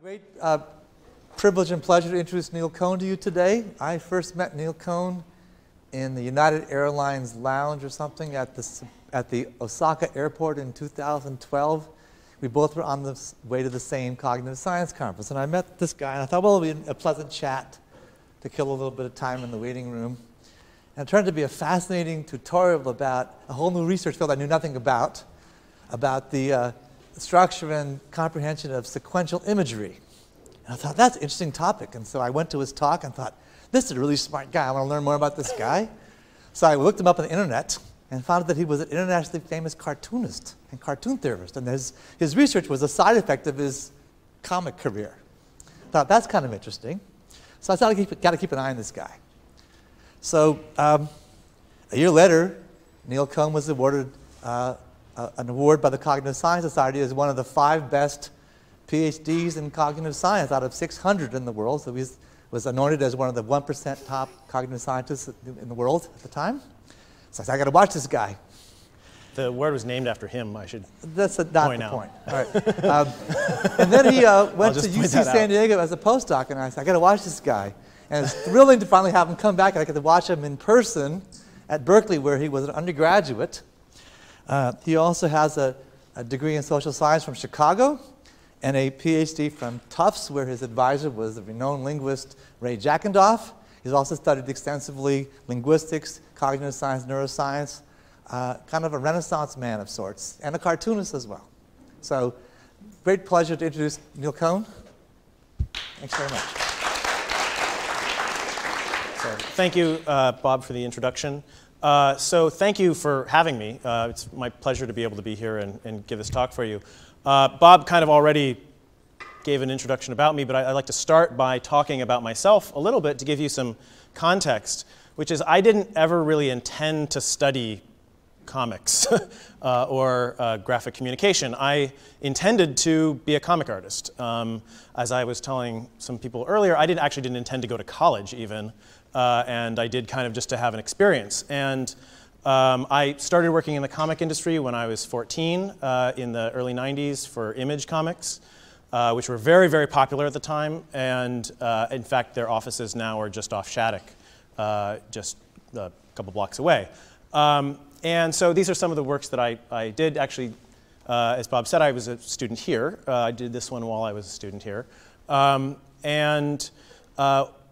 Great privilege and pleasure to introduce Neil Cohn to you today. I first met Neil Cohn in the United Airlines lounge or something at the Osaka airport in 2012. We both were on the way to the same cognitive science conference, and I met this guy, and I thought, well, it'll be a pleasant chat to kill a little bit of time in the waiting room. And it turned out to be a fascinating tutorial about a whole new research field I knew nothing about the structure and comprehension of sequential imagery. And I thought, that's an interesting topic. And so I went to his talk and thought, this is a really smart guy. I want to learn more about this guy. So I looked him up on the internet and found out that he was an internationally famous cartoonist and cartoon theorist. And his research was a side effect of his comic career. I thought, that's kind of interesting. So I thought, got to keep an eye on this guy. So a year later, Neil Cohn was awarded an award by the Cognitive Science Society as one of the 5 best PhDs in cognitive science out of 600 in the world. So he was anointed as one of the 1% top cognitive scientists in the world at the time. So I said, I got to watch this guy. The award was named after him, I should That's not the point. All right. And then he went to UC San Diego as a postdoc, and I said, I got to watch this guy. And it's thrilling to finally have him come back, and I got to watch him in person at Berkeley, where he was an undergraduate. He also has a degree in social science from Chicago and a PhD from Tufts, where his advisor was the renowned linguist Ray Jackendoff. He's also studied extensively linguistics, cognitive science, neuroscience, kind of a Renaissance man of sorts, and a cartoonist as well. So, great pleasure to introduce Neil Cohn. Thanks very much. So, thank you, Bob, for the introduction. So thank you for having me. It's my pleasure to be able to be here and give this talk for you. Bob kind of already gave an introduction about me, but I'd like to start by talking about myself a little bit to give you some context, which is I didn't ever really intend to study comics or graphic communication. I intended to be a comic artist. As I was telling some people earlier, I actually didn't intend to go to college even. And I did kind of just to have an experience. And I started working in the comic industry when I was 14 in the early 90s for Image comics, which were very, very popular at the time. And in fact, their offices now are just off Shattuck, just a couple blocks away. And so these are some of the works that I did. Actually, as Bob said, I was a student here. I did this one while I was a student here.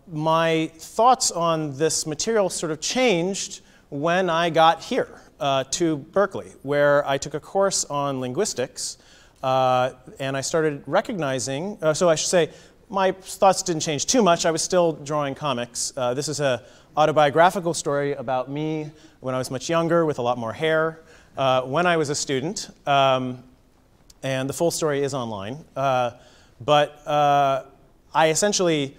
My thoughts on this material sort of changed when I got here to Berkeley, where I took a course on linguistics, and I started recognizing, so I should say, my thoughts didn't change too much. I was still drawing comics. This is an autobiographical story about me when I was much younger with a lot more hair, when I was a student, and the full story is online. But I essentially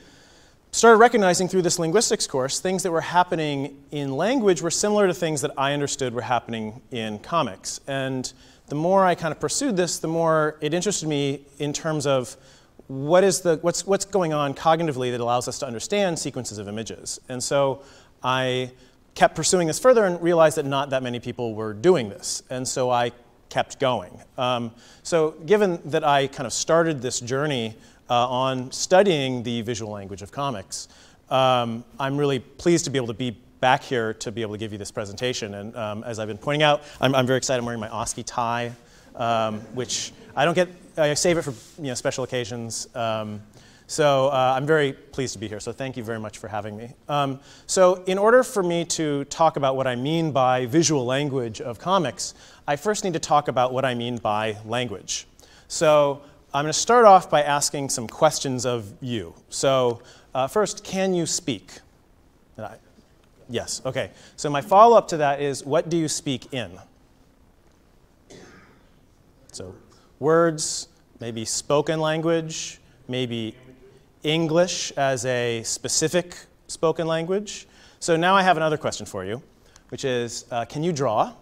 started recognizing through this linguistics course things that were happening in language were similar to things that I understood were happening in comics. And the more I kind of pursued this, the more it interested me in terms of what's going on cognitively that allows us to understand sequences of images. And so I kept pursuing this further and realized that not that many people were doing this. And so I kept going. So given that I kind of started this journey on studying the visual language of comics, I'm really pleased to be able to be back here to be able to give you this presentation. And as I've been pointing out, I'm very excited. I'm wearing my OSCE tie, which I don't get. I save it for special occasions. So I'm very pleased to be here. So thank you very much for having me. So in order for me to talk about what I mean by visual language of comics, I first need to talk about what I mean by language. So I'm going to start off by asking some questions of you. So first, can you speak? Yes, OK. So my follow-up to that is, what do you speak in? So words, maybe spoken language, maybe English as a specific spoken language. So now I have another question for you, which is, can you draw?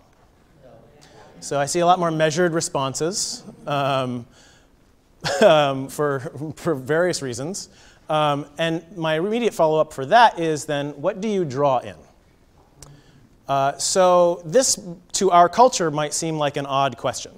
So I see a lot more measured responses. For various reasons. And my immediate follow-up for that is then, what do you draw in? So this, to our culture, might seem like an odd question.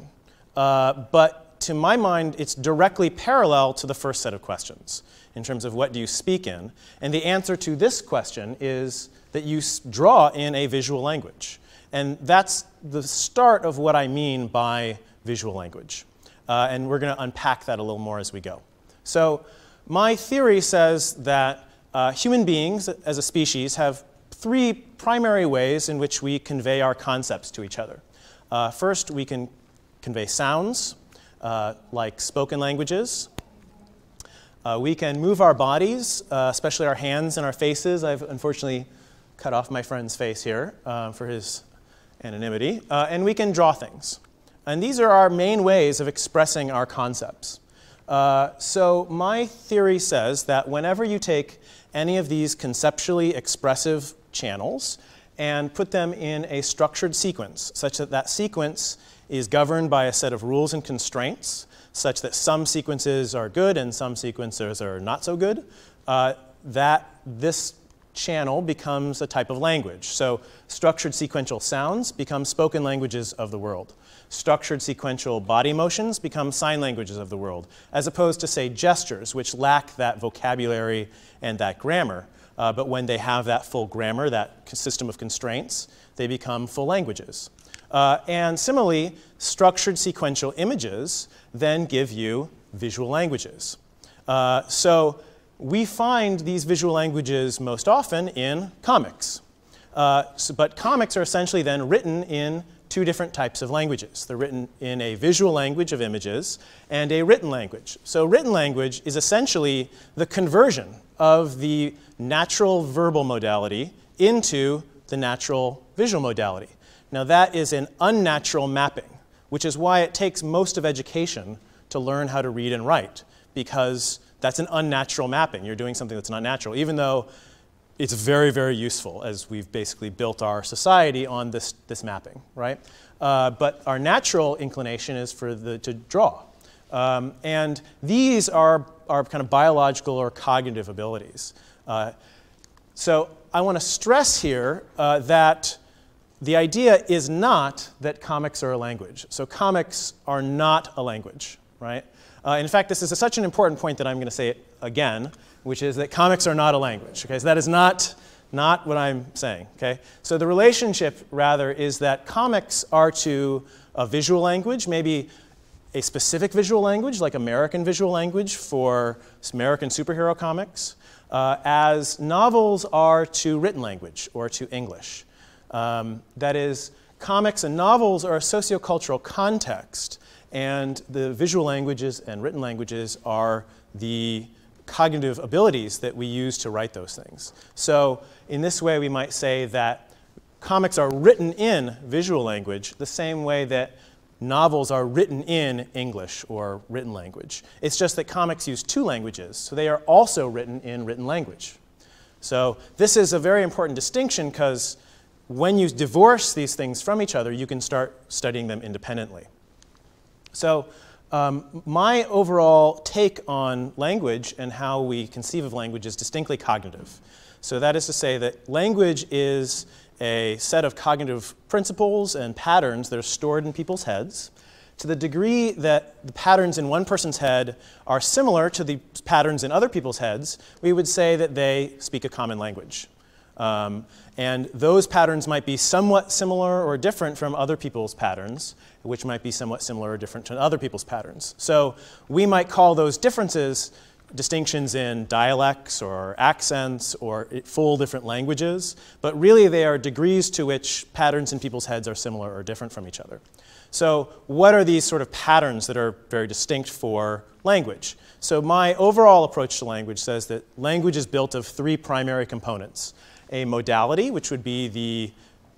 But to my mind, it's directly parallel to the first set of questions in terms of what do you speak in. And the answer to this question is that you draw in a visual language. And that's the start of what I mean by visual language. And we're going to unpack that a little more as we go. So my theory says that human beings as a species have three primary ways in which we convey our concepts to each other. First, we can convey sounds, like spoken languages. We can move our bodies, especially our hands and our faces. I've unfortunately cut off my friend's face here for his anonymity. And we can draw things. And these are our main ways of expressing our concepts. So my theory says that whenever you take any of these conceptually expressive channels and put them in a structured sequence, such that that sequence is governed by a set of rules and constraints, such that some sequences are good and some sequences are not so good, that this channel becomes a type of language. So structured sequential sounds become spoken languages of the world. Structured sequential body motions become sign languages of the world, as opposed to, say, gestures, which lack that vocabulary and that grammar. But when they have that full grammar, that system of constraints, they become full languages. And similarly, structured sequential images then give you visual languages. So we find these visual languages most often in comics. But comics are essentially then written in two different types of languages. They're written in a visual language of images and a written language. So written language is essentially the conversion of the natural verbal modality into the natural visual modality. Now that is an unnatural mapping, which is why it takes most of education to learn how to read and write, because that's an unnatural mapping. You're doing something that's not natural, even though it's very, very useful, as we've basically built our society on this mapping, right? But our natural inclination is to draw. And these are kind of biological or cognitive abilities. So I want to stress here that the idea is not that comics are a language. So comics are not a language, right? In fact, this is such an important point that I'm going to say it again, which is that comics are not a language. Okay? So that is not what I'm saying. Okay? So the relationship, rather, is that comics are to a visual language, maybe a specific visual language, like American visual language for American superhero comics, as novels are to written language or to English. That is, comics and novels are a sociocultural context, and the visual languages and written languages are the cognitive abilities that we use to write those things. So in this way, we might say that comics are written in visual language the same way that novels are written in English or written language. It's just that comics use two languages, so they are also written in written language. So this is a very important distinction, because when you divorce these things from each other, you can start studying them independently. So my overall take on language and how we conceive of language is distinctly cognitive. So that is to say that language is a set of cognitive principles and patterns that are stored in people's heads. To the degree that the patterns in one person's head are similar to the patterns in other people's heads, we would say that they speak a common language. And those patterns might be somewhat similar or different from other people's patterns, which might be somewhat similar or different to other people's patterns. So we might call those differences distinctions in dialects or accents or full different languages, but really they are degrees to which patterns in people's heads are similar or different from each other. So what are these sort of patterns that are very distinct for language? So my overall approach to language says that language is built of three primary components. A modality, which would be the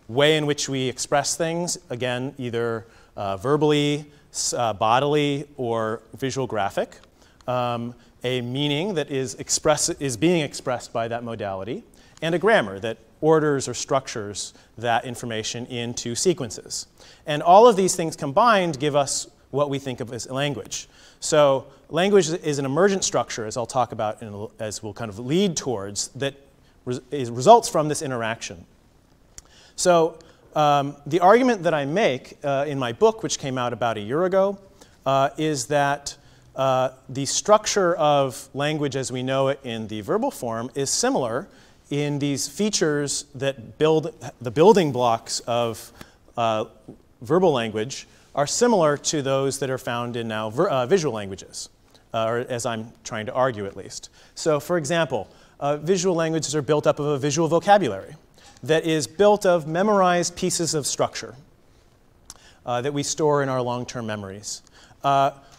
way in which we express things, again, either verbally, bodily, or visual graphic. A meaning that is being expressed by that modality, and a grammar that orders or structures that information into sequences. And all of these things combined give us what we think of as language. So language is an emergent structure, as I'll talk about, as we'll kind of lead towards, that results from this interaction. So the argument that I make in my book, which came out about a year ago, is that the structure of language as we know it in the verbal form is similar in these features that build the building blocks of verbal language are similar to those that are found in now visual languages, or as I'm trying to argue at least. So for example, visual languages are built up of a visual vocabulary that is built of memorized pieces of structure that we store in our long-term memories.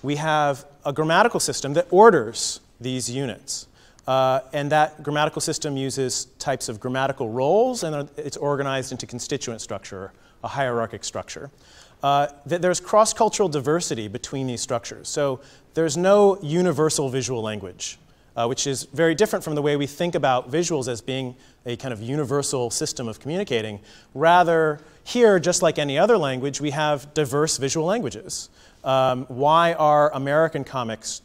We have a grammatical system that orders these units. And that grammatical system uses types of grammatical roles, and it's organized into constituent structure, a hierarchic structure. There's cross-cultural diversity between these structures. So there's no universal visual language, which is very different from the way we think about visuals as being a kind of universal system of communicating. Rather, here, just like any other language, we have diverse visual languages. Why are American comics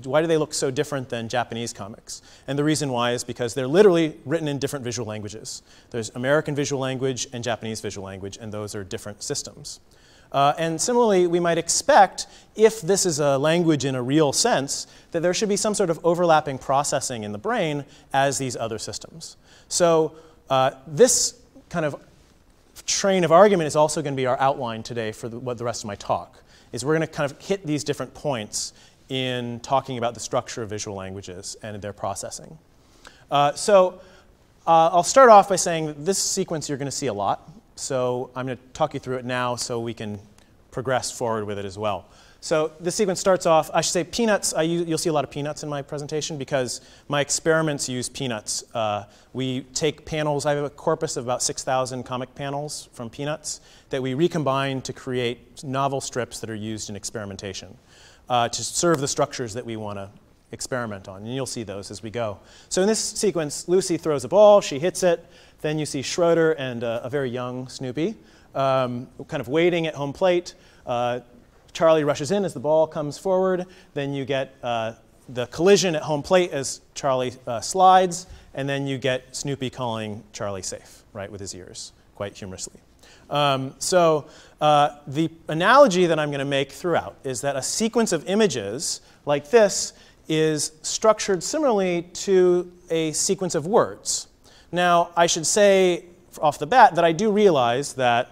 why do they look so different than Japanese comics? And the reason why is because they're literally written in different visual languages. There's American visual language and Japanese visual language, and those are different systems. And similarly, we might expect, if this is a language in a real sense, that there should be some sort of overlapping processing in the brain as these other systems. So this kind of train of argument is also going to be our outline today for the rest of my talk, is we're going to kind of hit these different points in talking about the structure of visual languages and their processing. I'll start off by saying that this sequence you're going to see a lot. So I'm going to talk you through it now so we can progress forward with it as well. So this sequence starts off, I should say peanuts. You'll see a lot of peanuts in my presentation because my experiments use peanuts. We take panels. I have a corpus of about 6,000 comic panels from peanuts that we recombine to create novel strips that are used in experimentation to serve the structures that we want to experiment on. And you'll see those as we go. So in this sequence, Lucy throws a ball. She hits it. Then you see Schroeder and a very young Snoopy kind of waiting at home plate. Charlie rushes in as the ball comes forward. Then you get the collision at home plate as Charlie slides. And then you get Snoopy calling Charlie safe, right, with his ears, quite humorously. The analogy that I'm going to make throughout is that a sequence of images like this is structured similarly to a sequence of words. Now, I should say off the bat that I do realize that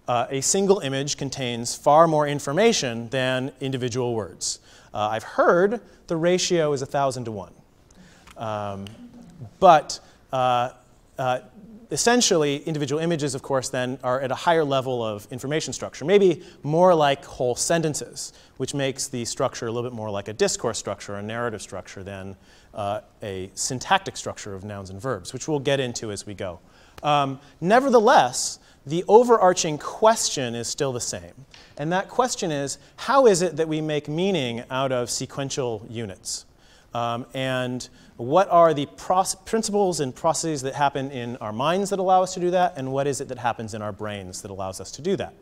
a single image contains far more information than individual words. I've heard the ratio is 1,000 to 1. Essentially, individual images, of course, then are at a higher level of information structure, maybe more like whole sentences, which makes the structure a little bit more like a discourse structure, a narrative structure, than a syntactic structure of nouns and verbs, which we'll get into as we go. Nevertheless, the overarching question is still the same. And that question is, how is it that we make meaning out of sequential units? And what are the principles and processes that happen in our minds that allow us to do that? And what is it that happens in our brains that allows us to do that?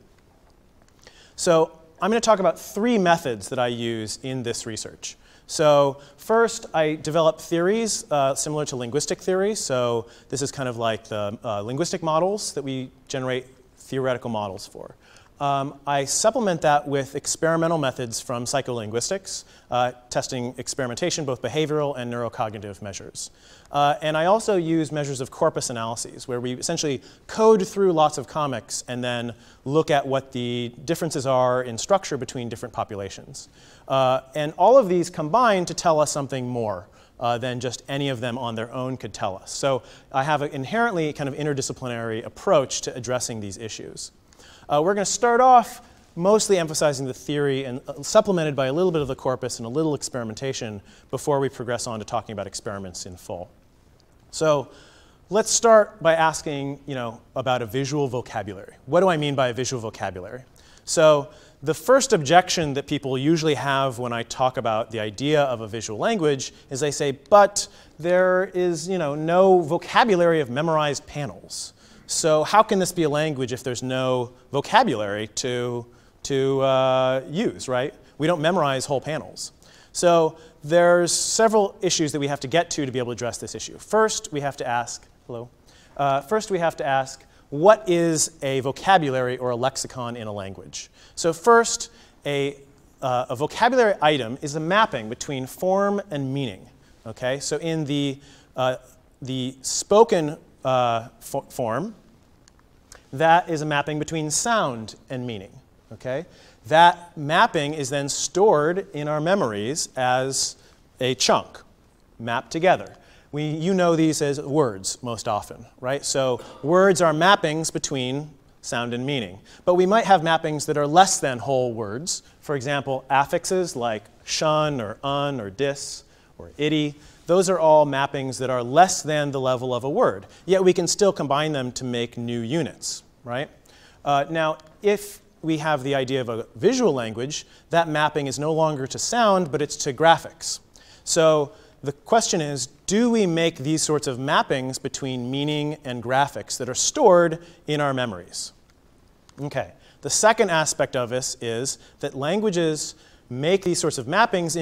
So I'm going to talk about 3 methods that I use in this research. So first, I develop theories similar to linguistic theory. So this is kind of like the linguistic models that we generate theoretical models for. I supplement that with experimental methods from psycholinguistics, testing experimentation, both behavioral and neurocognitive measures. And I also use measures of corpus analyses, where we essentially code through lots of comics and then look at what the differences are in structure between different populations. And all of these combine to tell us something more than just any of them on their own could tell us. So I have an inherently kind of interdisciplinary approach to addressing these issues. We're going to start off mostly emphasizing the theory and supplemented by a little bit of the corpus and a little experimentation before we progress on to talking about experiments in full. So let's start by asking, about a visual vocabulary. What do I mean by a visual vocabulary? So the first objection that people usually have when I talk about the idea of a visual language is they say, but there is no vocabulary of memorized panels. So how can this be a language if there's no vocabulary to use, right? We don't memorize whole panels. So there's several issues that we have to get to be able to address this issue. First, we have to ask, what is a vocabulary or a lexicon in a language? So first, a a vocabulary item is a mapping between form and meaning. Okay, so in the spoken form, that is a mapping between sound and meaning. Okay, that mapping is then stored in our memories as a chunk, mapped together. You know these as words most often, right? So words are mappings between sound and meaning. But we might have mappings that are less than whole words. For example, affixes like shun or un or dis or itty. Those are all mappings that are less than the level of a word. Yet we can still combine them to make new units, right? Now, if we have the idea of a visual language, that mapping is no longer to sound, but it's to graphics. So the question is, do we make these sorts of mappings between meaning and graphics that are stored in our memories? Okay. The second aspect of this is that languages make these sorts of mappings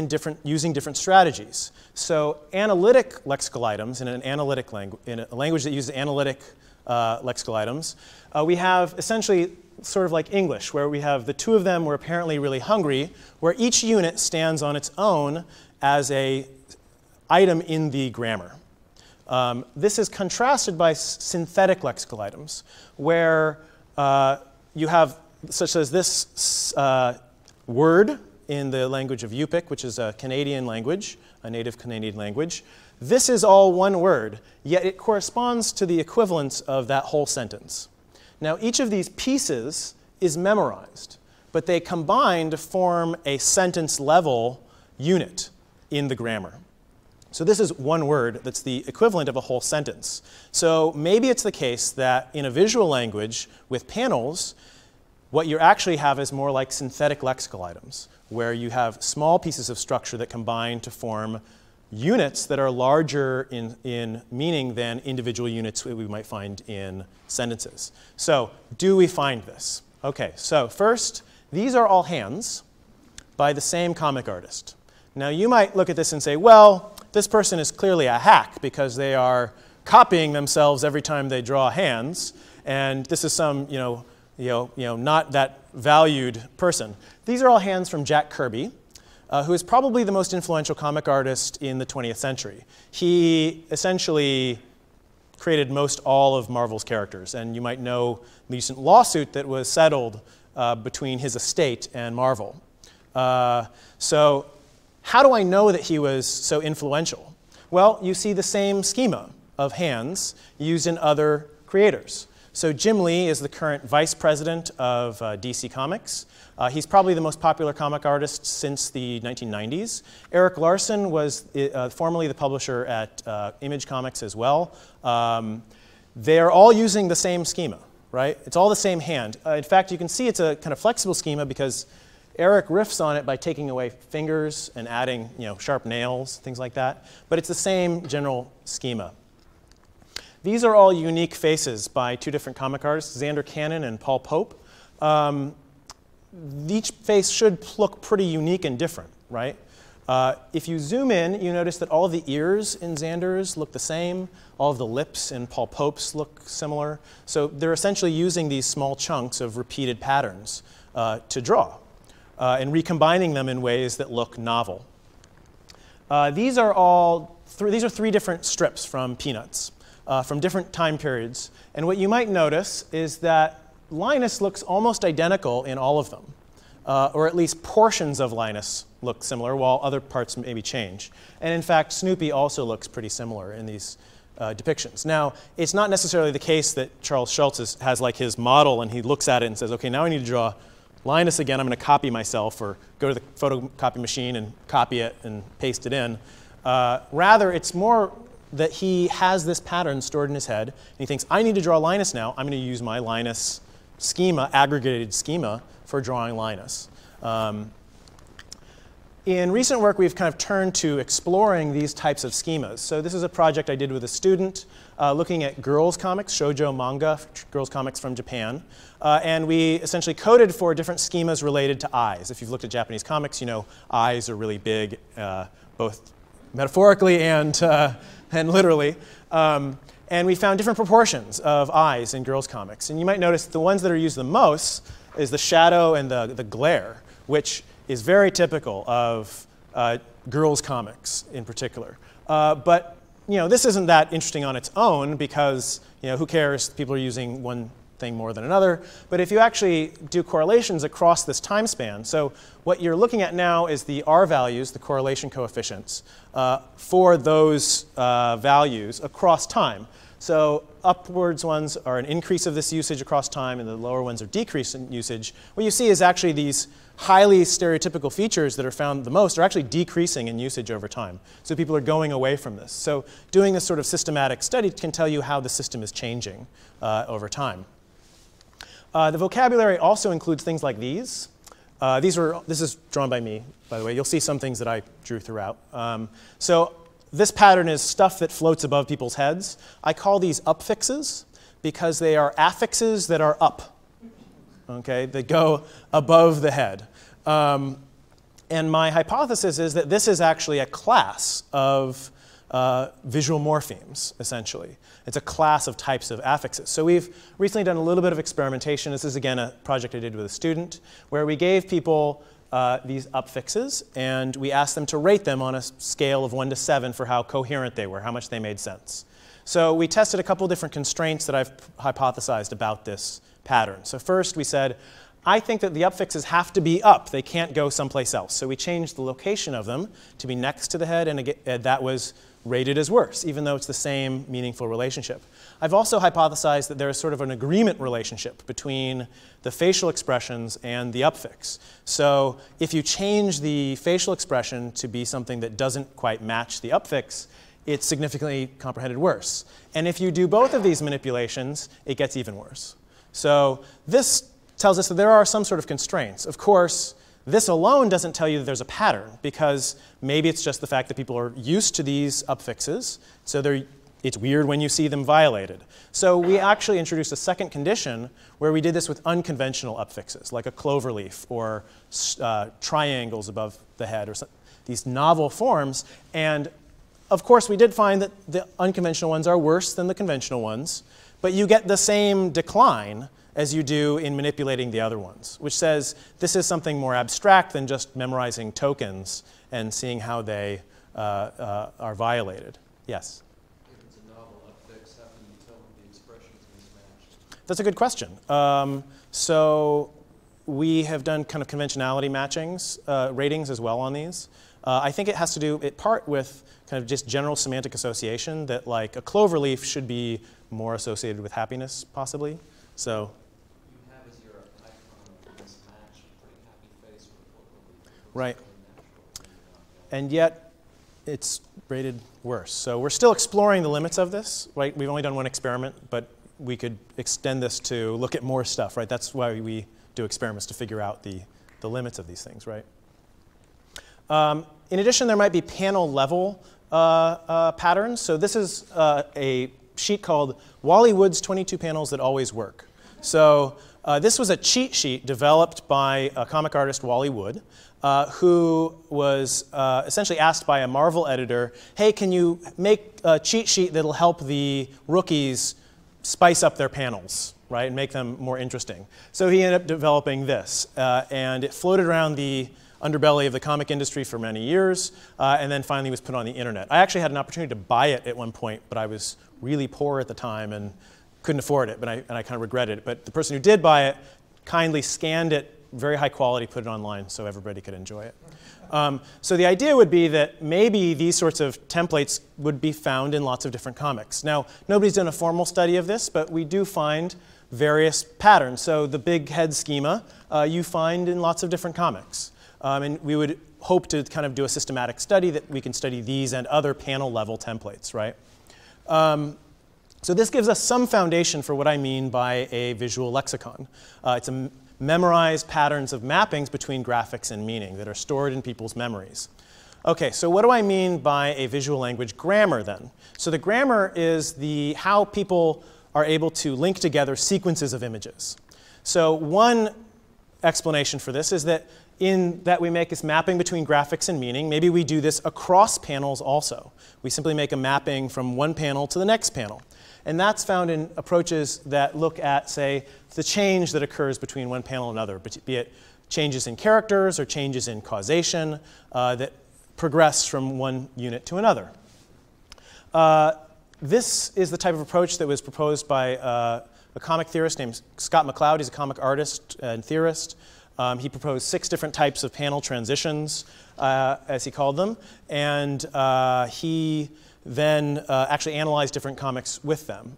using different strategies. So analytic lexical items in a language that uses analytic lexical items, we have essentially sort of like English, where we have the two of them were apparently really hungry, where each unit stands on its own as a item in the grammar. This is contrasted by synthetic lexical items, where you have, such as this word in the language of Yupik, which is a Canadian language, a native Canadian language. This is all one word, yet it corresponds to the equivalence of that whole sentence. Now, each of these pieces is memorized, but they combine to form a sentence-level unit in the grammar. So this is one word that's the equivalent of a whole sentence. So maybe it's the case that in a visual language with panels, what you actually have is more like synthetic lexical items, where you have small pieces of structure that combine to form units that are larger in meaning than individual units that we might find in sentences. So do we find this? Okay, so first, these are all hands by the same comic artist. Now you might look at this and say, well, this person is clearly a hack because they are copying themselves every time they draw hands, and this is some not that valued person. These are all hands from Jack Kirby, who is probably the most influential comic artist in the 20th century. He essentially created most all of Marvel's characters, and you might know the recent lawsuit that was settled between his estate and Marvel. So how do I know that he was so influential? Well, you see the same schema of hands used in other creators. So Jim Lee is the current vice president of DC Comics. He's probably the most popular comic artist since the 1990s. Eric Larson was formerly the publisher at Image Comics as well. They are all using the same schema, right? It's all the same hand. In fact, you can see it's a kind of flexible schema because Eric riffs on it by taking away fingers and adding sharp nails, things like that. But it's the same general schema. These are all unique faces by two different comic artists, Xander Cannon and Paul Pope. Each face should look pretty unique and different, right? If you zoom in, you notice that all of the ears in Xander's look the same. All of the lips in Paul Pope's look similar. So they're essentially using these small chunks of repeated patterns to draw and recombining them in ways that look novel. These are three different strips from Peanuts. From different time periods. And what you might notice is that Linus looks almost identical in all of them, or at least portions of Linus look similar, while other parts maybe change. And in fact, Snoopy also looks pretty similar in these depictions. Now, it's not necessarily the case that Charles Schulz has like his model and he looks at it and says, okay, now I need to draw Linus again, I'm going to copy myself, or go to the photocopy machine and copy it and paste it in. Rather, it's more that he has this pattern stored in his head, and he thinks, I need to draw Linus now. I'm going to use my Linus schema, aggregated schema, for drawing Linus. In recent work, we've kind of turned to exploring these types of schemas. So this is a project I did with a student looking at girls' comics, shoujo manga, girls' comics from Japan. And we essentially coded for different schemas related to eyes. If you've looked at Japanese comics, you know eyes are really big, both metaphorically and literally. And we found different proportions of eyes in girls' comics. And you might notice the ones that are used the most is the shadow and the glare, which is very typical of girls' comics in particular. But this isn't that interesting on its own because who cares? People are using one thing more than another. But if you actually do correlations across this time span, so what you're looking at now is the R values, the correlation coefficients, for those values across time. So upwards ones are an increase of this usage across time, and the lower ones are decrease in usage. What you see is actually these highly stereotypical features that are found the most are actually decreasing in usage over time. So people are going away from this. So doing this sort of systematic study can tell you how the system is changing over time. The vocabulary also includes things like these. This is drawn by me, by the way. You'll see some things that I drew throughout. So this pattern is stuff that floats above people's heads. I call these upfixes because they are affixes that are up, okay? They go above the head. And my hypothesis is that this is actually a class of visual morphemes, essentially. It's a class of types of affixes. So we've recently done a little bit of experimentation. This is, again, a project I did with a student, where we gave people these upfixes, and we asked them to rate them on a scale of 1 to 7 for how coherent they were, how much they made sense. So we tested a couple different constraints that I've hypothesized about this pattern. So first we said, I think that the upfixes have to be up. They can't go someplace else. So we changed the location of them to be next to the head, and that was rated as worse, even though it's the same meaningful relationship. I've also hypothesized that there is sort of an agreement relationship between the facial expressions and the upfix. So if you change the facial expression to be something that doesn't quite match the upfix, it's significantly comprehended worse. And if you do both of these manipulations, it gets even worse. So this tells us that there are some sort of constraints. Of course, this alone doesn't tell you that there's a pattern, because maybe it's just the fact that people are used to these upfixes, so it's weird when you see them violated. So we actually introduced a second condition where we did this with unconventional upfixes, like a cloverleaf or triangles above the head, or these novel forms. And of course, we did find that the unconventional ones are worse than the conventional ones, but you get the same decline as you do in manipulating the other ones, which says this is something more abstract than just memorizing tokens and seeing how they are violated. Yes? If it's a novel upfix, how can you tell when the expression's mismatched? That's a good question. So we have done kind of conventionality matchings, ratings as well on these. I think it has to do, in part, with kind of just general semantic association, that like a cloverleaf should be more associated with happiness, possibly. So you have as your icon mismatched, pretty happy face with what right. And yet it's rated worse. So we're still exploring the limits of this, right? We've only done one experiment, but we could extend this to look at more stuff, right? That's why we do experiments, to figure out the limits of these things, right? In addition, there might be panel level patterns. So this is a sheet called Wally Wood's 22 Panels That Always Work. So this was a cheat sheet developed by a comic artist, Wally Wood, who was essentially asked by a Marvel editor, hey, can you make a cheat sheet that'll help the rookies spice up their panels, right, and make them more interesting? So he ended up developing this, and it floated around the underbelly of the comic industry for many years, and then finally was put on the internet. I actually had an opportunity to buy it at one point, but I was really poor at the time and couldn't afford it, and I kind of regretted it. But the person who did buy it kindly scanned it, very high quality, put it online so everybody could enjoy it. So the idea would be that maybe these sorts of templates would be found in lots of different comics. Now, nobody's done a formal study of this, but we do find various patterns. So the big head schema you find in lots of different comics. And we would hope to kind of do a systematic study that we can study these and other panel level templates, right? So this gives us some foundation for what I mean by a visual lexicon. It's a memorized patterns of mappings between graphics and meaning that are stored in people's memories. Okay, so what do I mean by a visual language grammar then? So the grammar is how people are able to link together sequences of images. So one explanation for this is that in that we make this mapping between graphics and meaning, maybe we do this across panels also. We simply make a mapping from one panel to the next panel. And that's found in approaches that look at, say, the change that occurs between one panel and another, be it changes in characters or changes in causation that progress from one unit to another. This is the type of approach that was proposed by a comic theorist named Scott McCloud. He's a comic artist and theorist. He proposed 6 different types of panel transitions, as he called them, and he then actually analyzed different comics with them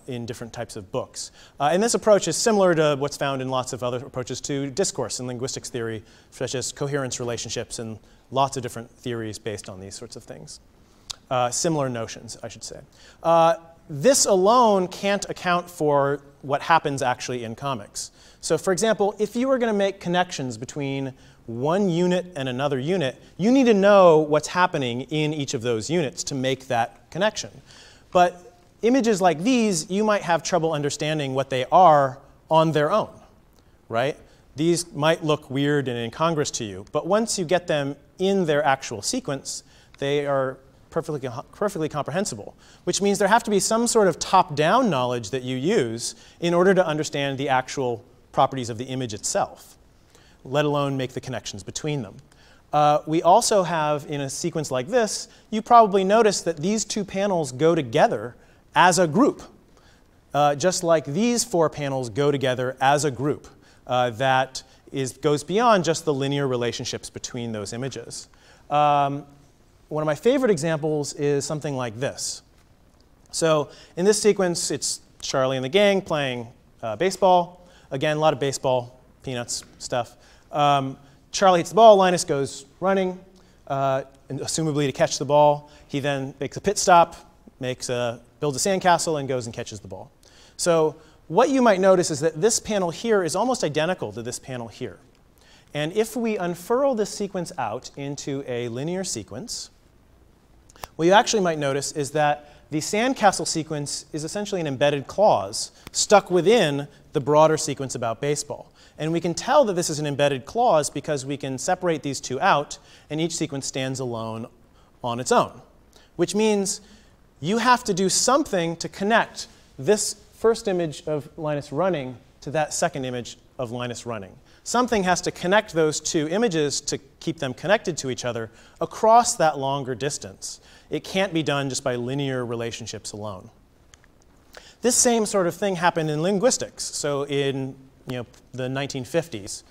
in different types of books. And this approach is similar to what's found in lots of other approaches to discourse and linguistics theory, such as coherence relationships and lots of different theories based on these sorts of things. Similar notions, I should say. This alone can't account for what happens actually in comics. So for example, if you were going to make connections between one unit and another unit, you need to know what's happening in each of those units to make that connection. But images like these, you might have trouble understanding what they are on their own, right? These might look weird and incongruous to you, but once you get them in their actual sequence, they are perfectly comprehensible, which means there have to be some sort of top-down knowledge that you use in order to understand the actual properties of the image itself, let alone make the connections between them. We also have, in a sequence like this, you probably notice that these 2 panels go together as a group, just like these 4 panels go together as a group that goes beyond just the linear relationships between those images. One of my favorite examples is something like this. So in this sequence, it's Charlie and the gang playing baseball. Again, a lot of baseball, peanuts stuff. Charlie hits the ball, Linus goes running, assumably to catch the ball. He then makes a pit stop, builds a sandcastle, and goes and catches the ball. So what you might notice is that this panel here is almost identical to this panel here. And if we unfurl this sequence out into a linear sequence, what you actually might notice is that the sandcastle sequence is essentially an embedded clause stuck within the broader sequence about baseball. And we can tell that this is an embedded clause because we can separate these 2 out, and each sequence stands alone on its own, which means you have to do something to connect this first image of Linus running to that second image of Linus running. Something has to connect those 2 images to keep them connected to each other across that longer distance. It can't be done just by linear relationships alone. This same sort of thing happened in linguistics. So in the 1950s.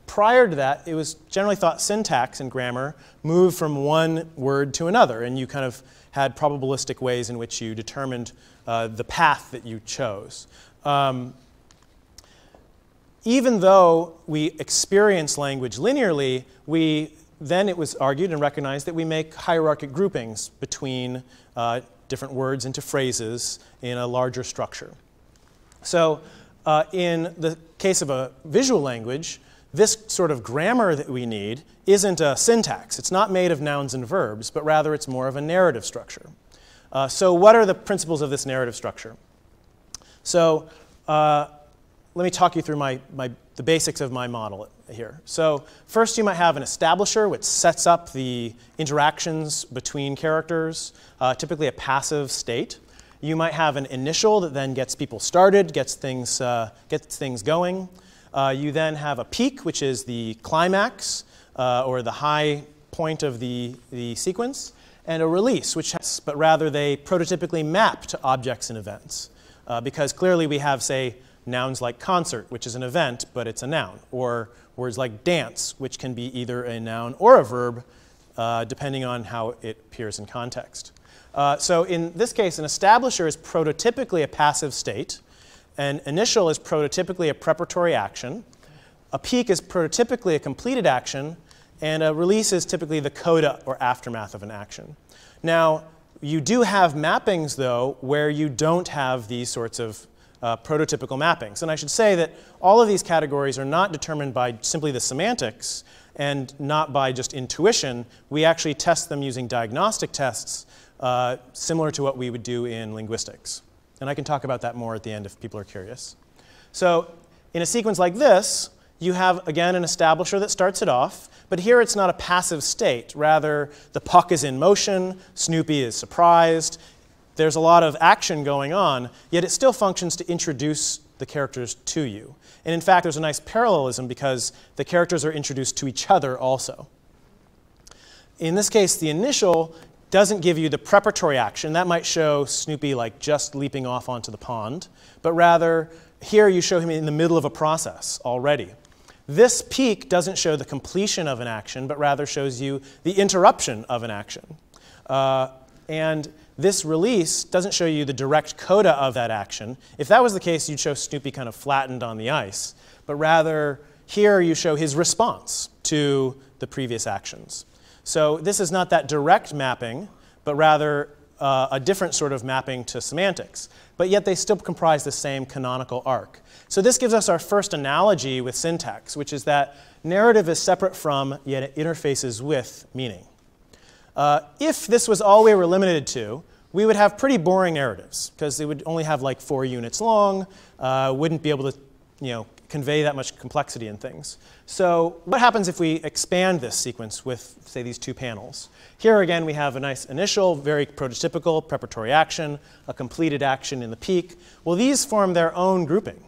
Prior to that, it was generally thought syntax and grammar moved from one word to another, and you kind of had probabilistic ways in which you determined the path that you chose. Even though we experience language linearly, then it was argued and recognized that we make hierarchic groupings between different words into phrases in a larger structure. So in the case of a visual language, this sort of grammar that we need isn't a syntax. It's not made of nouns and verbs, but rather it's more of a narrative structure. So what are the principles of this narrative structure? So let me talk you through the basics of my model here. So first you might have an establisher which sets up the interactions between characters, typically a passive state. You might have an initial that then gets people started, gets things going. You then have a peak, which is the climax, or the high point of the sequence, and a release, but rather they prototypically map to objects and events. Because clearly we have, say, nouns like concert, which is an event, but it's a noun, or words like dance, which can be either a noun or a verb, depending on how it appears in context. So in this case, an establisher is prototypically a passive state. An initial is prototypically a preparatory action. A peak is prototypically a completed action. And a release is typically the coda or aftermath of an action. Now, you do have mappings, though, where you don't have these sorts of prototypical mappings. And I should say that all of these categories are not determined by simply the semantics and not by just intuition. We actually test them using diagnostic tests similar to what we would do in linguistics. And I can talk about that more at the end if people are curious. So in a sequence like this, you have, again, an establisher that starts it off. But here it's not a passive state. Rather, the puck is in motion. Snoopy is surprised. there's a lot of action going on, yet it still functions to introduce the characters to you. And in fact, there's a nice parallelism because the characters are introduced to each other also. In this case, the initial doesn't give you the preparatory action. That might show Snoopy like just leaping off onto the pond, but rather here you show him in the middle of a process already. This peak doesn't show the completion of an action, but rather shows you the interruption of an action. And this release doesn't show you the direct coda of that action. If that was the case, you'd show Snoopy kind of flattened on the ice, but rather here you show his response to the previous actions. So this is not that direct mapping, but rather a different sort of mapping to semantics. But yet they still comprise the same canonical arc. So this gives us our first analogy with syntax, which is that narrative is separate from, yet it interfaces with meaning. If this was all we were limited to, we would have pretty boring narratives, because they would only have like 4 units long, wouldn't be able to convey that much complexity in things. So what happens if we expand this sequence with, say, these 2 panels? Here again, we have a nice initial, very prototypical preparatory action, a completed action in the peak. Well, these form their own grouping.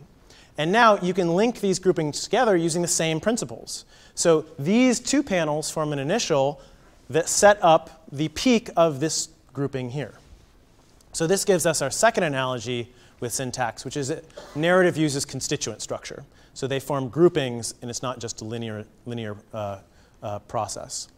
And now you can link these groupings together using the same principles. So these 2 panels form an initial that set up the peak of this grouping here. So this gives us our second analogy with syntax, which is that narrative uses constituent structure. So they form groupings, and it's not just a linear process.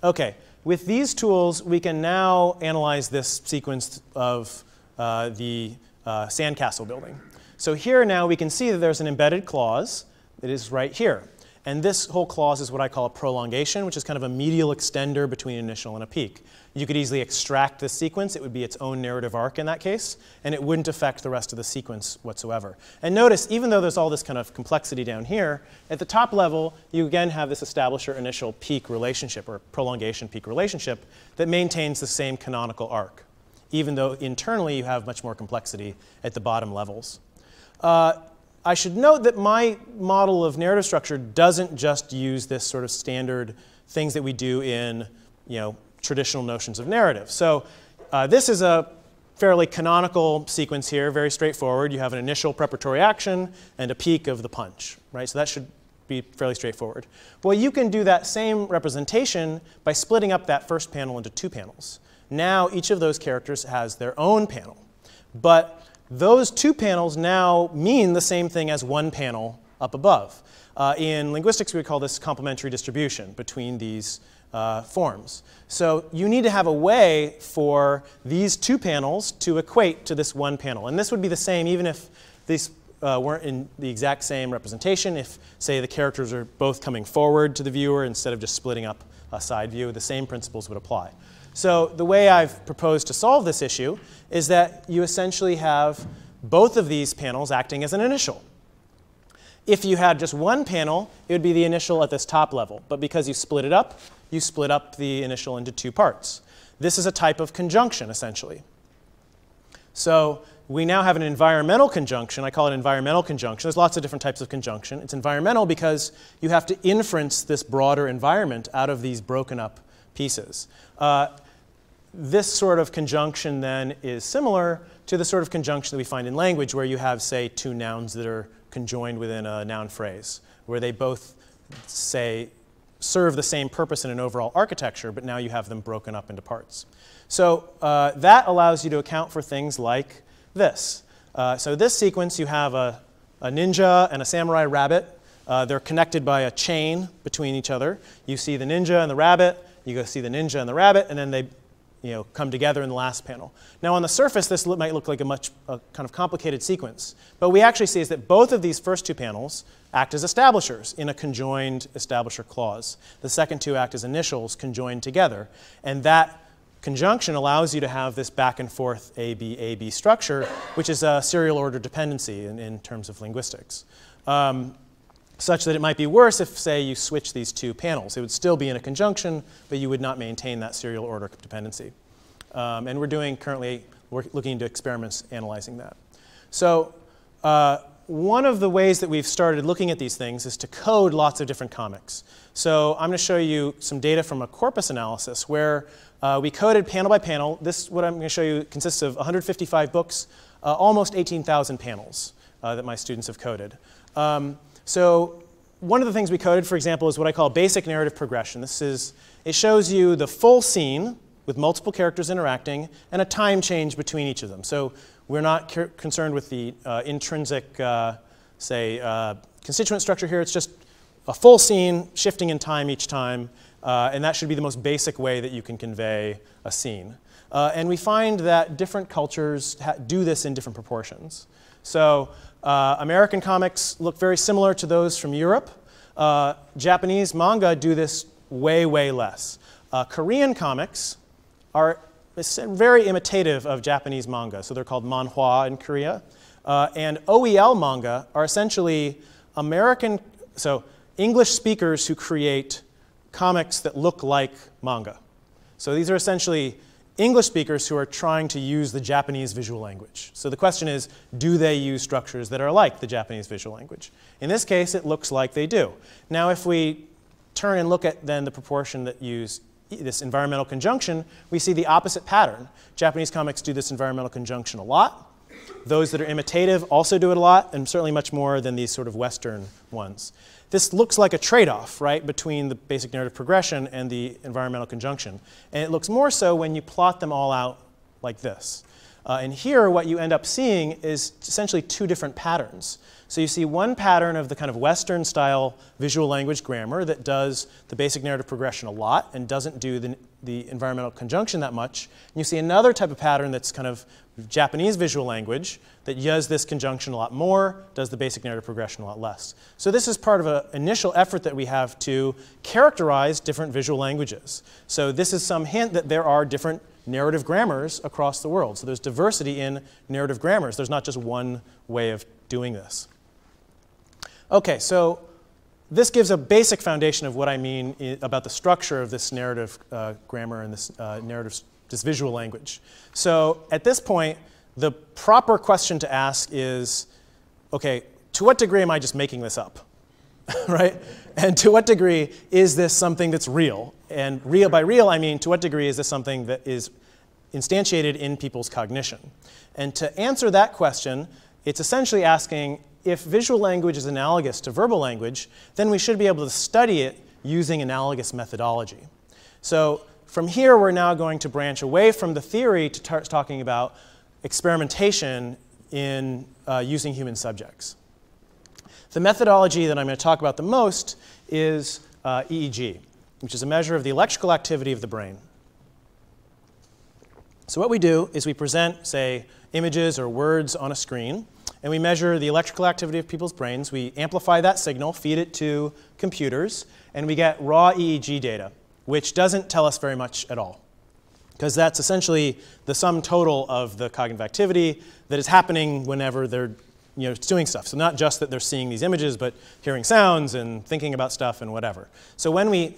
OK, with these tools, we can now analyze this sequence of the sandcastle building. So here now we can see that there's an embedded clause that is right here. And this whole clause is what I call a prolongation, which is kind of a medial extender between initial and a peak. You could easily extract this sequence. It would be its own narrative arc in that case, and it wouldn't affect the rest of the sequence whatsoever. And notice, even though there's all this kind of complexity down here, at the top level, you again have this establisher initial peak relationship, or prolongation peak relationship, that maintains the same canonical arc, even though internally you have much more complexity at the bottom levels. I should note that my model of narrative structure doesn't just use this sort of standard things that we do in traditional notions of narrative. So this is a fairly canonical sequence here, very straightforward. You have an initial preparatory action and a peak of the punch, right? So that should be fairly straightforward. Well, you can do that same representation by splitting up that first panel into 2 panels. Now each of those characters has their own panel. But those 2 panels now mean the same thing as 1 panel up above. In linguistics, we would call this complementary distribution between these forms. So you need to have a way for these 2 panels to equate to this 1 panel. And this would be the same even if these weren't in the exact same representation. If, say, the characters are both coming forward to the viewer instead of just splitting up a side view, the same principles would apply. So the way I've proposed to solve this issue is that you essentially have both of these panels acting as an initial. If you had just 1 panel, it would be the initial at this top level. But because you split up the initial into 2 parts. This is a type of conjunction, essentially. So we now have an environmental conjunction. I call it environmental conjunction. There's lots of different types of conjunction. It's environmental because you have to inference this broader environment out of these broken up pieces. This sort of conjunction then is similar to the sort of conjunction that we find in language where you have, say, 2 nouns that are conjoined within a noun phrase, where they both, say, serve the same purpose in an overall architecture, but now you have them broken up into parts. So that allows you to account for things like this. So this sequence, you have a ninja and a samurai rabbit. They're connected by a chain between each other. You see the ninja and the rabbit. You go see the ninja and the rabbit, and then they come together in the last panel. Now on the surface, this might look like a kind of complicated sequence. But what we actually see is that both of these first 2 panels act as establishers in a conjoined establisher clause. The second 2 act as initials conjoined together. And that conjunction allows you to have this back and forth A-B structure, which is a serial order dependency in terms of linguistics. Such that it might be worse if, say, you switch these 2 panels. It would still be in a conjunction, but you would not maintain that serial order dependency. And we're looking into experiments analyzing that. So one of the ways that we've started looking at these things is to code lots of different comics. So I'm going to show you some data from a corpus analysis where we coded panel by panel. This, what I'm going to show you, consists of 155 books, almost 18,000 panels that my students have coded. So one of the things we coded, for example, is what I call basic narrative progression. It shows you the full scene with multiple characters interacting and a time change between each of them. So we're not concerned with the intrinsic, constituent structure here. It's just a full scene shifting in time each time. And that should be the most basic way that you can convey a scene. And we find that different cultures do this in different proportions. So American comics look very similar to those from Europe. Japanese manga do this way, way less. Korean comics are very imitative of Japanese manga. So they're called manhwa in Korea. And OEL manga are essentially English speakers who create comics that look like manga. So these are essentially English speakers who are trying to use the Japanese visual language. So the question is, do they use structures that are like the Japanese visual language? In this case, it looks like they do. Now, if we turn and look at then the proportion that use this environmental conjunction, we see the opposite pattern. Japanese comics do this environmental conjunction a lot. Those that are imitative also do it a lot, and certainly much more than these sort of Western ones. This looks like a trade-off, right, between the basic narrative progression and the environmental conjunction. And it looks more so when you plot them all out like this. And here, what you end up seeing is essentially two different patterns. So you see one pattern of the kind of Western-style visual language grammar that does the basic narrative progression a lot and doesn't do the environmental conjunction that much. And you see another type of pattern that's kind of Japanese visual language that does this conjunction a lot more, does the basic narrative progression a lot less. So this is part of an initial effort that we have to characterize different visual languages. So this is some hint that there are different narrative grammars across the world. So there's diversity in narrative grammars. There's not just one way of doing this. Okay, so this gives a basic foundation of what I mean about the structure of this narrative grammar and this visual language. So at this point, the proper question to ask is, okay, to what degree am I just making this up, right? And to what degree is this something that's real? And real by real, I mean, to what degree is this something that is instantiated in people's cognition? And to answer that question, it's essentially asking, if visual language is analogous to verbal language, then we should be able to study it using analogous methodology. So from here, we're now going to branch away from the theory to start talking about experimentation in using human subjects. The methodology that I'm going to talk about the most is EEG, which is a measure of the electrical activity of the brain. So what we do is we present, say, images or words on a screen, and we measure the electrical activity of people's brains. We amplify that signal, feed it to computers, and we get raw EEG data, which doesn't tell us very much at all, because that's essentially the sum total of the cognitive activity that is happening whenever they're doing stuff. So not just that they're seeing these images, but hearing sounds and thinking about stuff and whatever. So when we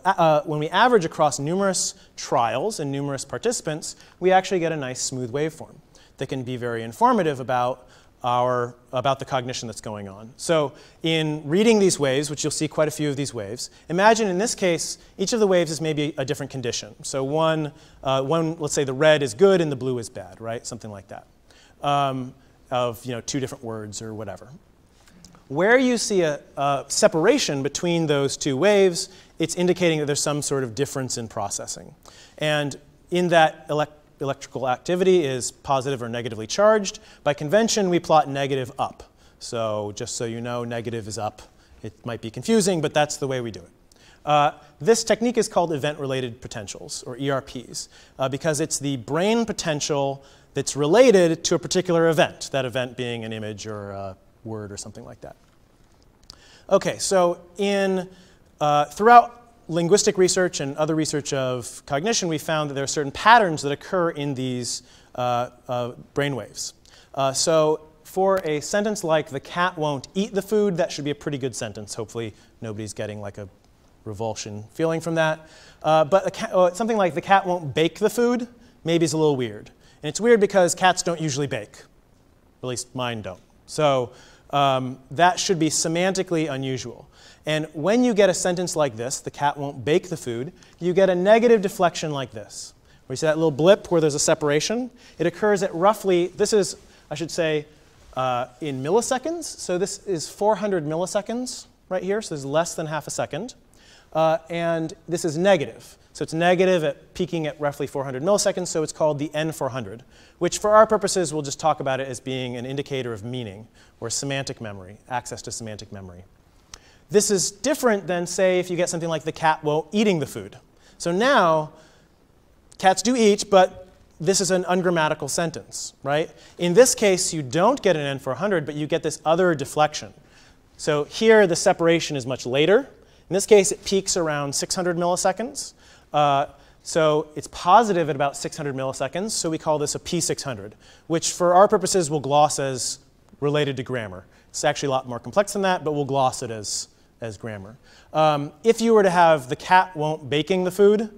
average across numerous trials and numerous participants, we actually get a nice smooth waveform that can be very informative about the cognition that's going on. So in reading these waves, which you'll see quite a few of these waves, imagine in this case, each of the waves is maybe a different condition. So one, let's say the red is good and the blue is bad, right? Something like that. Of two different words or whatever. Where you see a separation between those two waves, it's indicating that there's some sort of difference in processing. And in that electrical activity is positive or negatively charged. By convention, we plot negative up. So just so you know, negative is up. It might be confusing, but that's the way we do it. This technique is called event-related potentials, or ERPs, because it's the brain potential that's related to a particular event, that event being an image or a word or something like that. Okay, so throughout linguistic research and other research of cognition, we found that there are certain patterns that occur in these brainwaves. So for a sentence like "the cat won't eat the food," that should be a pretty good sentence. Hopefully nobody's getting like a revulsion feeling from that. But something like "the cat won't bake the food" maybe is a little weird. And it's weird because cats don't usually bake. At least mine don't. So that should be semantically unusual. And when you get a sentence like this, the cat won't bake the food, you get a negative deflection like this. Where you see that little blip where there's a separation? It occurs at roughly, this is, I should say, in milliseconds. So this is 400 milliseconds right here, so this is less than half a second. And this is negative. So it's negative at peaking at roughly 400 milliseconds, so it's called the N400, which for our purposes, we'll just talk about it as being an indicator of meaning, or semantic memory, access to semantic memory. This is different than, say, if you get something like the cat won't eating the food. So now, cats do eat, but this is an ungrammatical sentence, right? In this case, you don't get an N400, but you get this other deflection. So here, the separation is much later. In this case, it peaks around 600 milliseconds. So it's positive at about 600 milliseconds, so we call this a P600, which for our purposes we'll gloss as related to grammar. It's actually a lot more complex than that, but we'll gloss it as grammar. If you were to have the cat won't baking the food,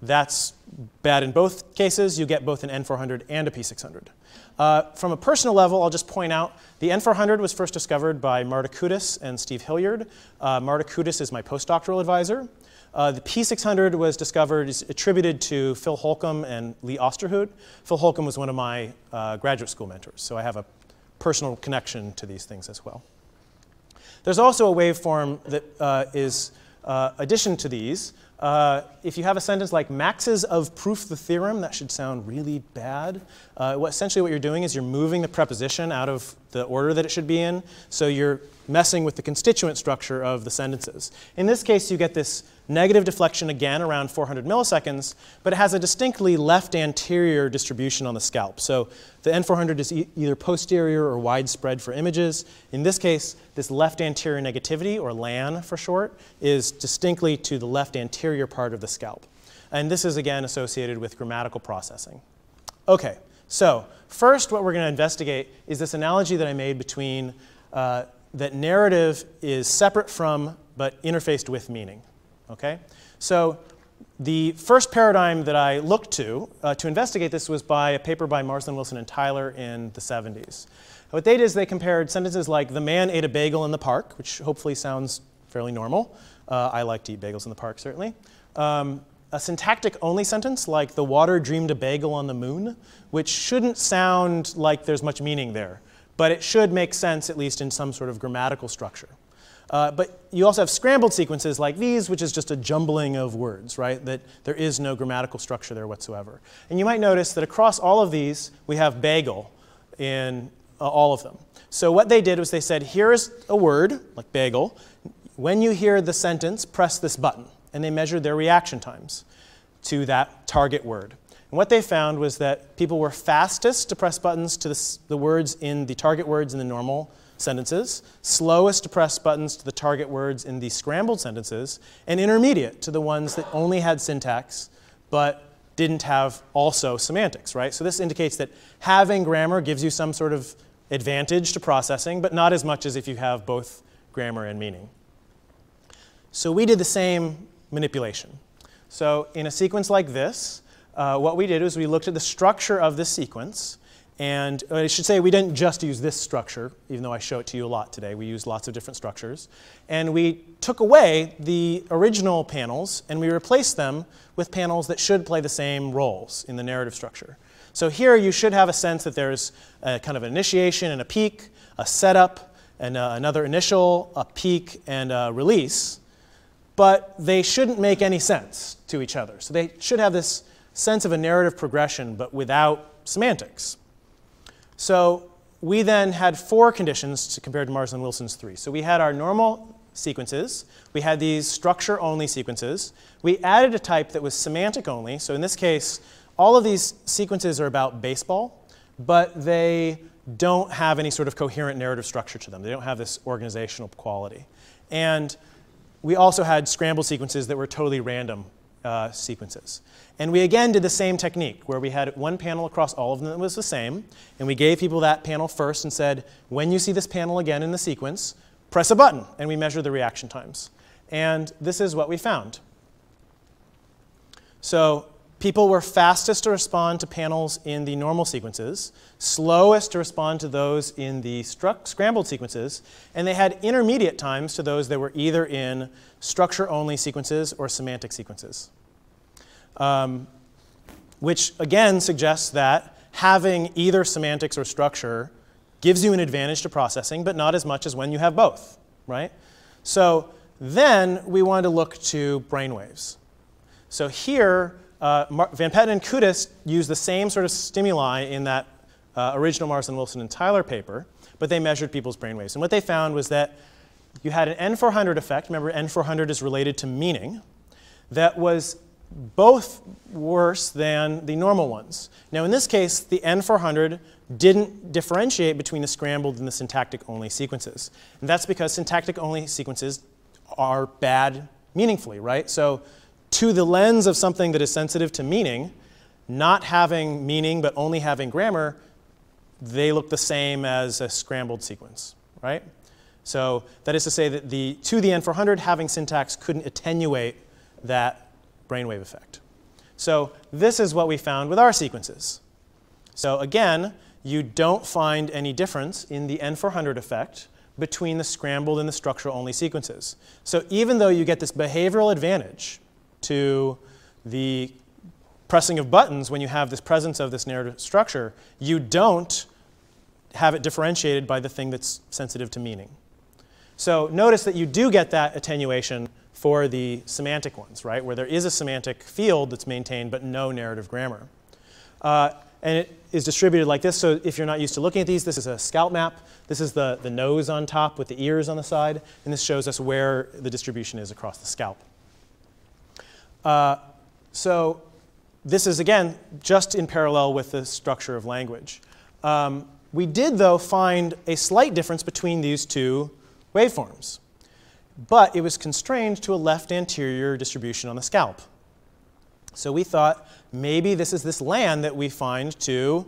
that's bad in both cases. You get both an N400 and a P600. From a personal level, I'll just point out the N400 was first discovered by Marta Kutis and Steve Hilliard. Marta Kutis is my postdoctoral advisor. The P600 was discovered, is attributed to Phil Holcomb and Lee Osterhout. Phil Holcomb was one of my graduate school mentors, so I have a personal connection to these things as well. There's also a waveform that is addition to these. If you have a sentence like Maxes of proof the theorem, that should sound really bad. Essentially what you're doing is you're moving the preposition out of the order that it should be in, so you're messing with the constituent structure of the sentences. In this case, you get this negative deflection again around 400 milliseconds, but it has a distinctly left anterior distribution on the scalp. So the N400 is either posterior or widespread for images. In this case, this left anterior negativity, or LAN for short, is distinctly to the left anterior part of the scalp. And this is again associated with grammatical processing. Okay, so first what we're going to investigate is this analogy that I made between that narrative is separate from but interfaced with meaning. Okay? So the first paradigm that I looked to investigate this was by a paper by Marsden, Wilson, and Tyler in the 70s. What they did is they compared sentences like, the man ate a bagel in the park, which hopefully sounds fairly normal. I like to eat bagels in the park, certainly. A syntactic-only sentence like, the water dreamed a bagel on the moon, which shouldn't sound like there's much meaning there, but it should make sense, at least in some sort of grammatical structure. But you also have scrambled sequences like these, which is just a jumbling of words, right? That there is no grammatical structure there whatsoever. And you might notice that across all of these, we have bagel in all of them. So what they did was they said, here's a word, like bagel. When you hear the sentence, press this button. And they measured their reaction times to that target word. And what they found was that people were fastest to press buttons to the words in the target words in the normal sentences, slowest to press buttons to the target words in the scrambled sentences, and intermediate to the ones that only had syntax but didn't have also semantics, right? So this indicates that having grammar gives you some sort of advantage to processing, but not as much as if you have both grammar and meaning. So we did the same manipulation. So in a sequence like this, what we did was we looked at the structure of this sequence. And I should say we didn't just use this structure, even though I show it to you a lot today. We used lots of different structures. And we took away the original panels, and we replaced them with panels that should play the same roles in the narrative structure. So here you should have a sense that there's a kind of an initiation and a peak, a setup, and another initial, a peak, and a release. But they shouldn't make any sense to each other. So they should have this sense of a narrative progression, but without semantics. So we then had 4 conditions compared to Marsden Wilson's 3. So we had our normal sequences. We had these structure-only sequences. We added a type that was semantic-only. So in this case, all of these sequences are about baseball, but they don't have any sort of coherent narrative structure to them. They don't have this organizational quality. And we also had scrambled sequences that were totally random sequences. And we again did the same technique, where we had one panel across all of them that was the same, and we gave people that panel first and said, when you see this panel again in the sequence, press a button, and we measured the reaction times. And this is what we found. So People were fastest to respond to panels in the normal sequences, slowest to respond to those in the scrambled sequences, and they had intermediate times to those that were either in structure-only sequences or semantic sequences. Which again suggests that having either semantics or structure gives you an advantage to processing, but not as much as when you have both, right? So then we wanted to look to brainwaves. So here, Van Petten and Kudis used the same sort of stimuli in that original Marsden, Wilson, and Tyler paper, but they measured people's brainwaves. And what they found was that you had an N400 effect. Remember, N400 is related to meaning. That was both worse than the normal ones. Now, in this case, the N400 didn't differentiate between the scrambled and the syntactic-only sequences. And that's because syntactic-only sequences are bad meaningfully, right? So to the lens of something that is sensitive to meaning, not having meaning but only having grammar, they look the same as a scrambled sequence, right? So that is to say that to the N400, having syntax couldn't attenuate that brainwave effect. So this is what we found with our sequences. So again, you don't find any difference in the N400 effect between the scrambled and the structure-only sequences. So even though you get this behavioral advantage to the pressing of buttons when you have this presence of this narrative structure, you don't have it differentiated by the thing that's sensitive to meaning. So notice that you do get that attenuation for the semantic ones, right, where there is a semantic field that's maintained but no narrative grammar. And it is distributed like this. So if you're not used to looking at these, this is a scalp map. This is the nose on top with the ears on the side. And this shows us where the distribution is across the scalp. So this is, again, just in parallel with the structure of language. We did, though, find a slight difference between these two waveforms. But it was constrained to a left anterior distribution on the scalp. So we thought maybe this is this land that we find to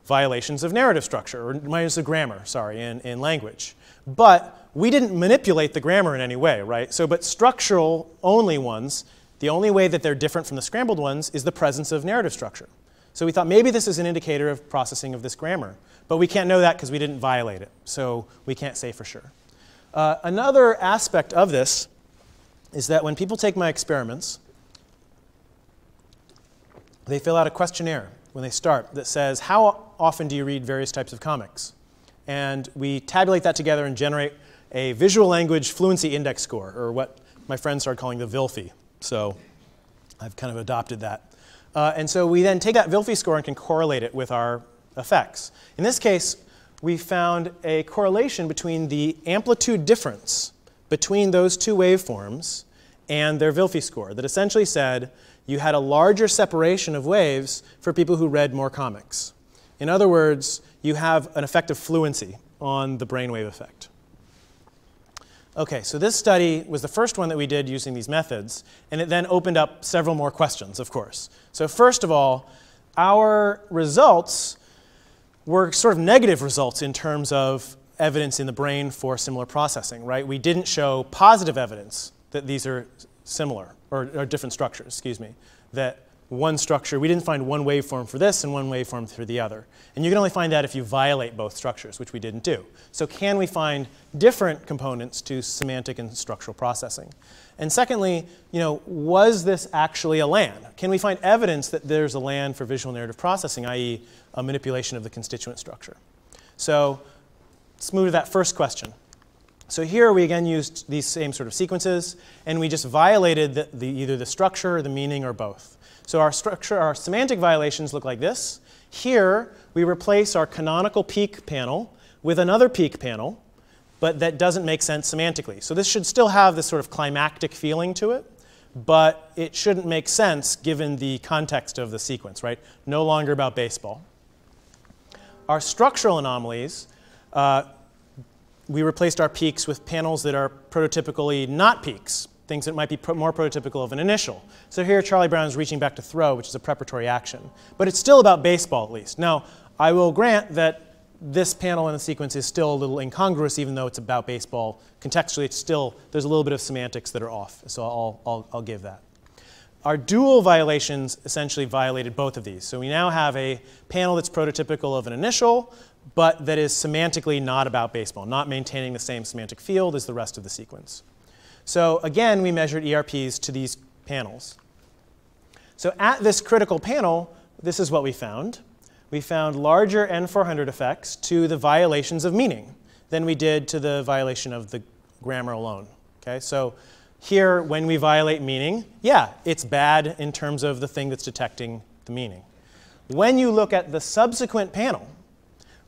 violations of narrative structure, or minus of grammar, sorry, in language. But we didn't manipulate the grammar in any way, right? So, but structural only ones, the only way that they're different from the scrambled ones is the presence of narrative structure. So we thought maybe this is an indicator of processing of this grammar. But we can't know that because we didn't violate it. So we can't say for sure. Another aspect of this is that when people take my experiments, they fill out a questionnaire when they start that says, how often do you read various types of comics? And we tabulate that together and generate a visual language fluency index score, or what my friends started calling the VILFI. So I've kind of adopted that. And so we then take that VILFI score and can correlate it with our effects. In this case, we found a correlation between the amplitude difference between those two waveforms and their VILFI score that essentially said you had a larger separation of waves for people who read more comics. In other words, you have an effect of fluency on the brainwave effect. Okay, so this study was the first one that we did using these methods, and it then opened up several more questions, of course. So first of all, our results were sort of negative results in terms of evidence in the brain for similar processing, right? We didn't show positive evidence that these are similar, or different structures, excuse me, that one structure, we didn't find one waveform for this and one waveform for the other. And you can only find that if you violate both structures, which we didn't do. So can we find different components to semantic and structural processing? And secondly, was this actually a LAN? Can we find evidence that there's a LAN for visual narrative processing, i.e. a manipulation of the constituent structure? So let's move to that first question. So here we again used these same sort of sequences, and we just violated either the structure, the meaning, or both. So our semantic violations look like this. Here we replace our canonical peak panel with another peak panel, but that doesn't make sense semantically. So this should still have this sort of climactic feeling to it, but it shouldn't make sense given the context of the sequence, right? No longer about baseball. Our structural anomalies, we replaced our peaks with panels that are prototypically not peaks, things that might be more prototypical of an initial. So here Charlie Brown is reaching back to throw, which is a preparatory action. But it's still about baseball, at least. Now, I will grant that this panel in the sequence is still a little incongruous, even though it's about baseball. Contextually, it's still, there's a little bit of semantics that are off. So I'll give that. our dual violations essentially violated both of these. So we now have a panel that's prototypical of an initial, but that is semantically not about baseball, not maintaining the same semantic field as the rest of the sequence. So again, we measured ERPs to these panels. So at this critical panel, this is what we found. We found larger N400 effects to the violations of meaning than we did to the violation of the grammar alone. Okay? So here, when we violate meaning, yeah, it's bad in terms of the thing that's detecting the meaning. When you look at the subsequent panel,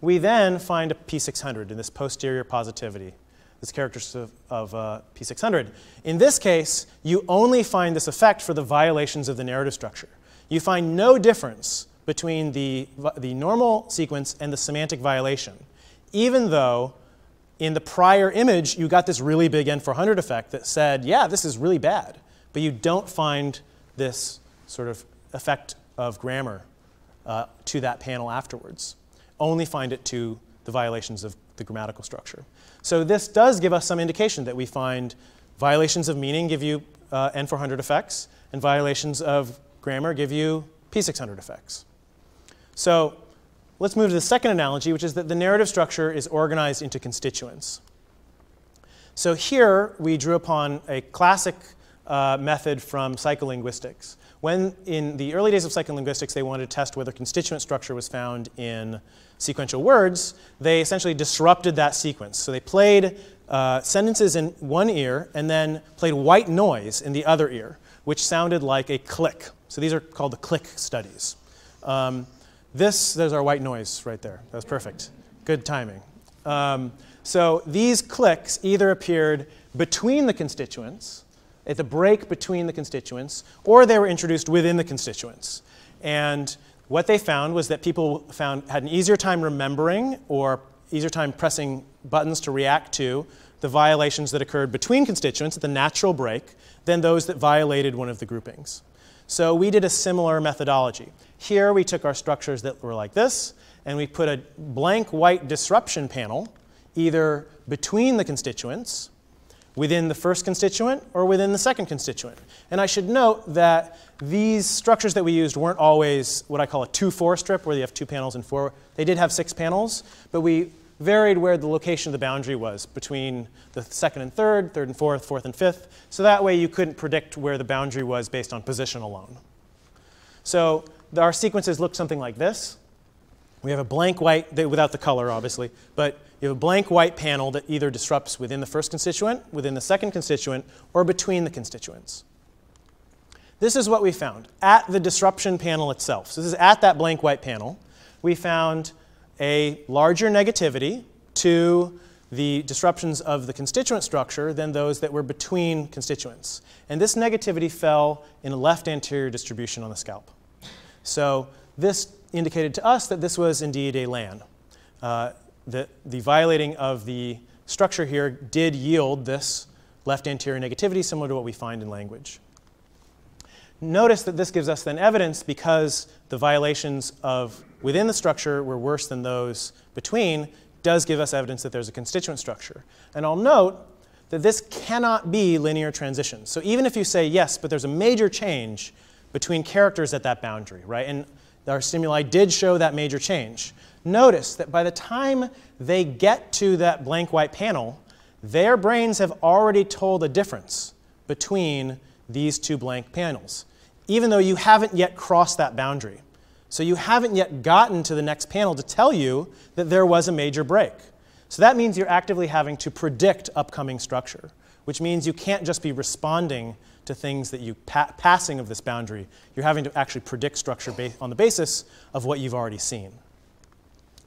we then find a P600 in this posterior positivity, this characteristic of P600. In this case, you only find this effect for the violations of the narrative structure. You find no difference between the normal sequence and the semantic violation, even though in the prior image, you got this really big N400 effect that said, yeah, this is really bad. But you don't find this sort of effect of grammar to that panel afterwards. Only find it to the violations of the grammatical structure. So this does give us some indication that we find violations of meaning give you N400 effects, and violations of grammar give you P600 effects. So let's move to the second analogy, which is that the narrative structure is organized into constituents. So here we drew upon a classic method from psycholinguistics. When in the early days of psycholinguistics they wanted to test whether constituent structure was found in sequential words, they essentially disrupted that sequence. So they played sentences in one ear and then played white noise in the other ear, which sounded like a click. So these are called the click studies. There's our white noise right there. That was perfect. Good timing. So these clicks either appeared between the constituents, at the break between the constituents, or they were introduced within the constituents. And what they found was that people had an easier time remembering or easier time pressing buttons to react to the violations that occurred between constituents at the natural break than those that violated one of the groupings. So we did a similar methodology. Here we took our structures that were like this, and we put a blank white disruption panel either between the constituents, within the first constituent, or within the second constituent. And I should note that these structures that we used weren't always what I call a 2-4 strip, where you have 2 panels and 4. They did have 6 panels, but we varied where the location of the boundary was between the second and third and fourth and fifth. So that way you couldn't predict where the boundary was based on position alone. So our sequences look something like this. We have a blank white, without the color obviously, but you have a blank white panel that either disrupts within the first constituent, within the second constituent, or between the constituents. This is what we found at the disruption panel itself. So this is at that blank white panel. We found a larger negativity to the disruptions of the constituent structure than those that were between constituents. And this negativity fell in a left anterior distribution on the scalp. So this indicated to us that this was indeed a LAN. The violating of the structure here did yield this left anterior negativity similar to what we find in language. Notice that this gives us then evidence because the violations of within the structure were worse than those between, does give us evidence that there's a constituent structure. And I'll note that this cannot be linear transitions. So even if you say yes, but there's a major change between characters at that boundary, right? And our stimuli did show that major change. Notice that by the time they get to that blank white panel, their brains have already told a difference between these 2 blank panels, even though you haven't yet crossed that boundary. So you haven't yet gotten to the next panel to tell you that there was a major break. So that means you're actively having to predict upcoming structure, which means you can't just be responding to things that you passing of this boundary. You're having to actually predict structure on the basis of what you've already seen.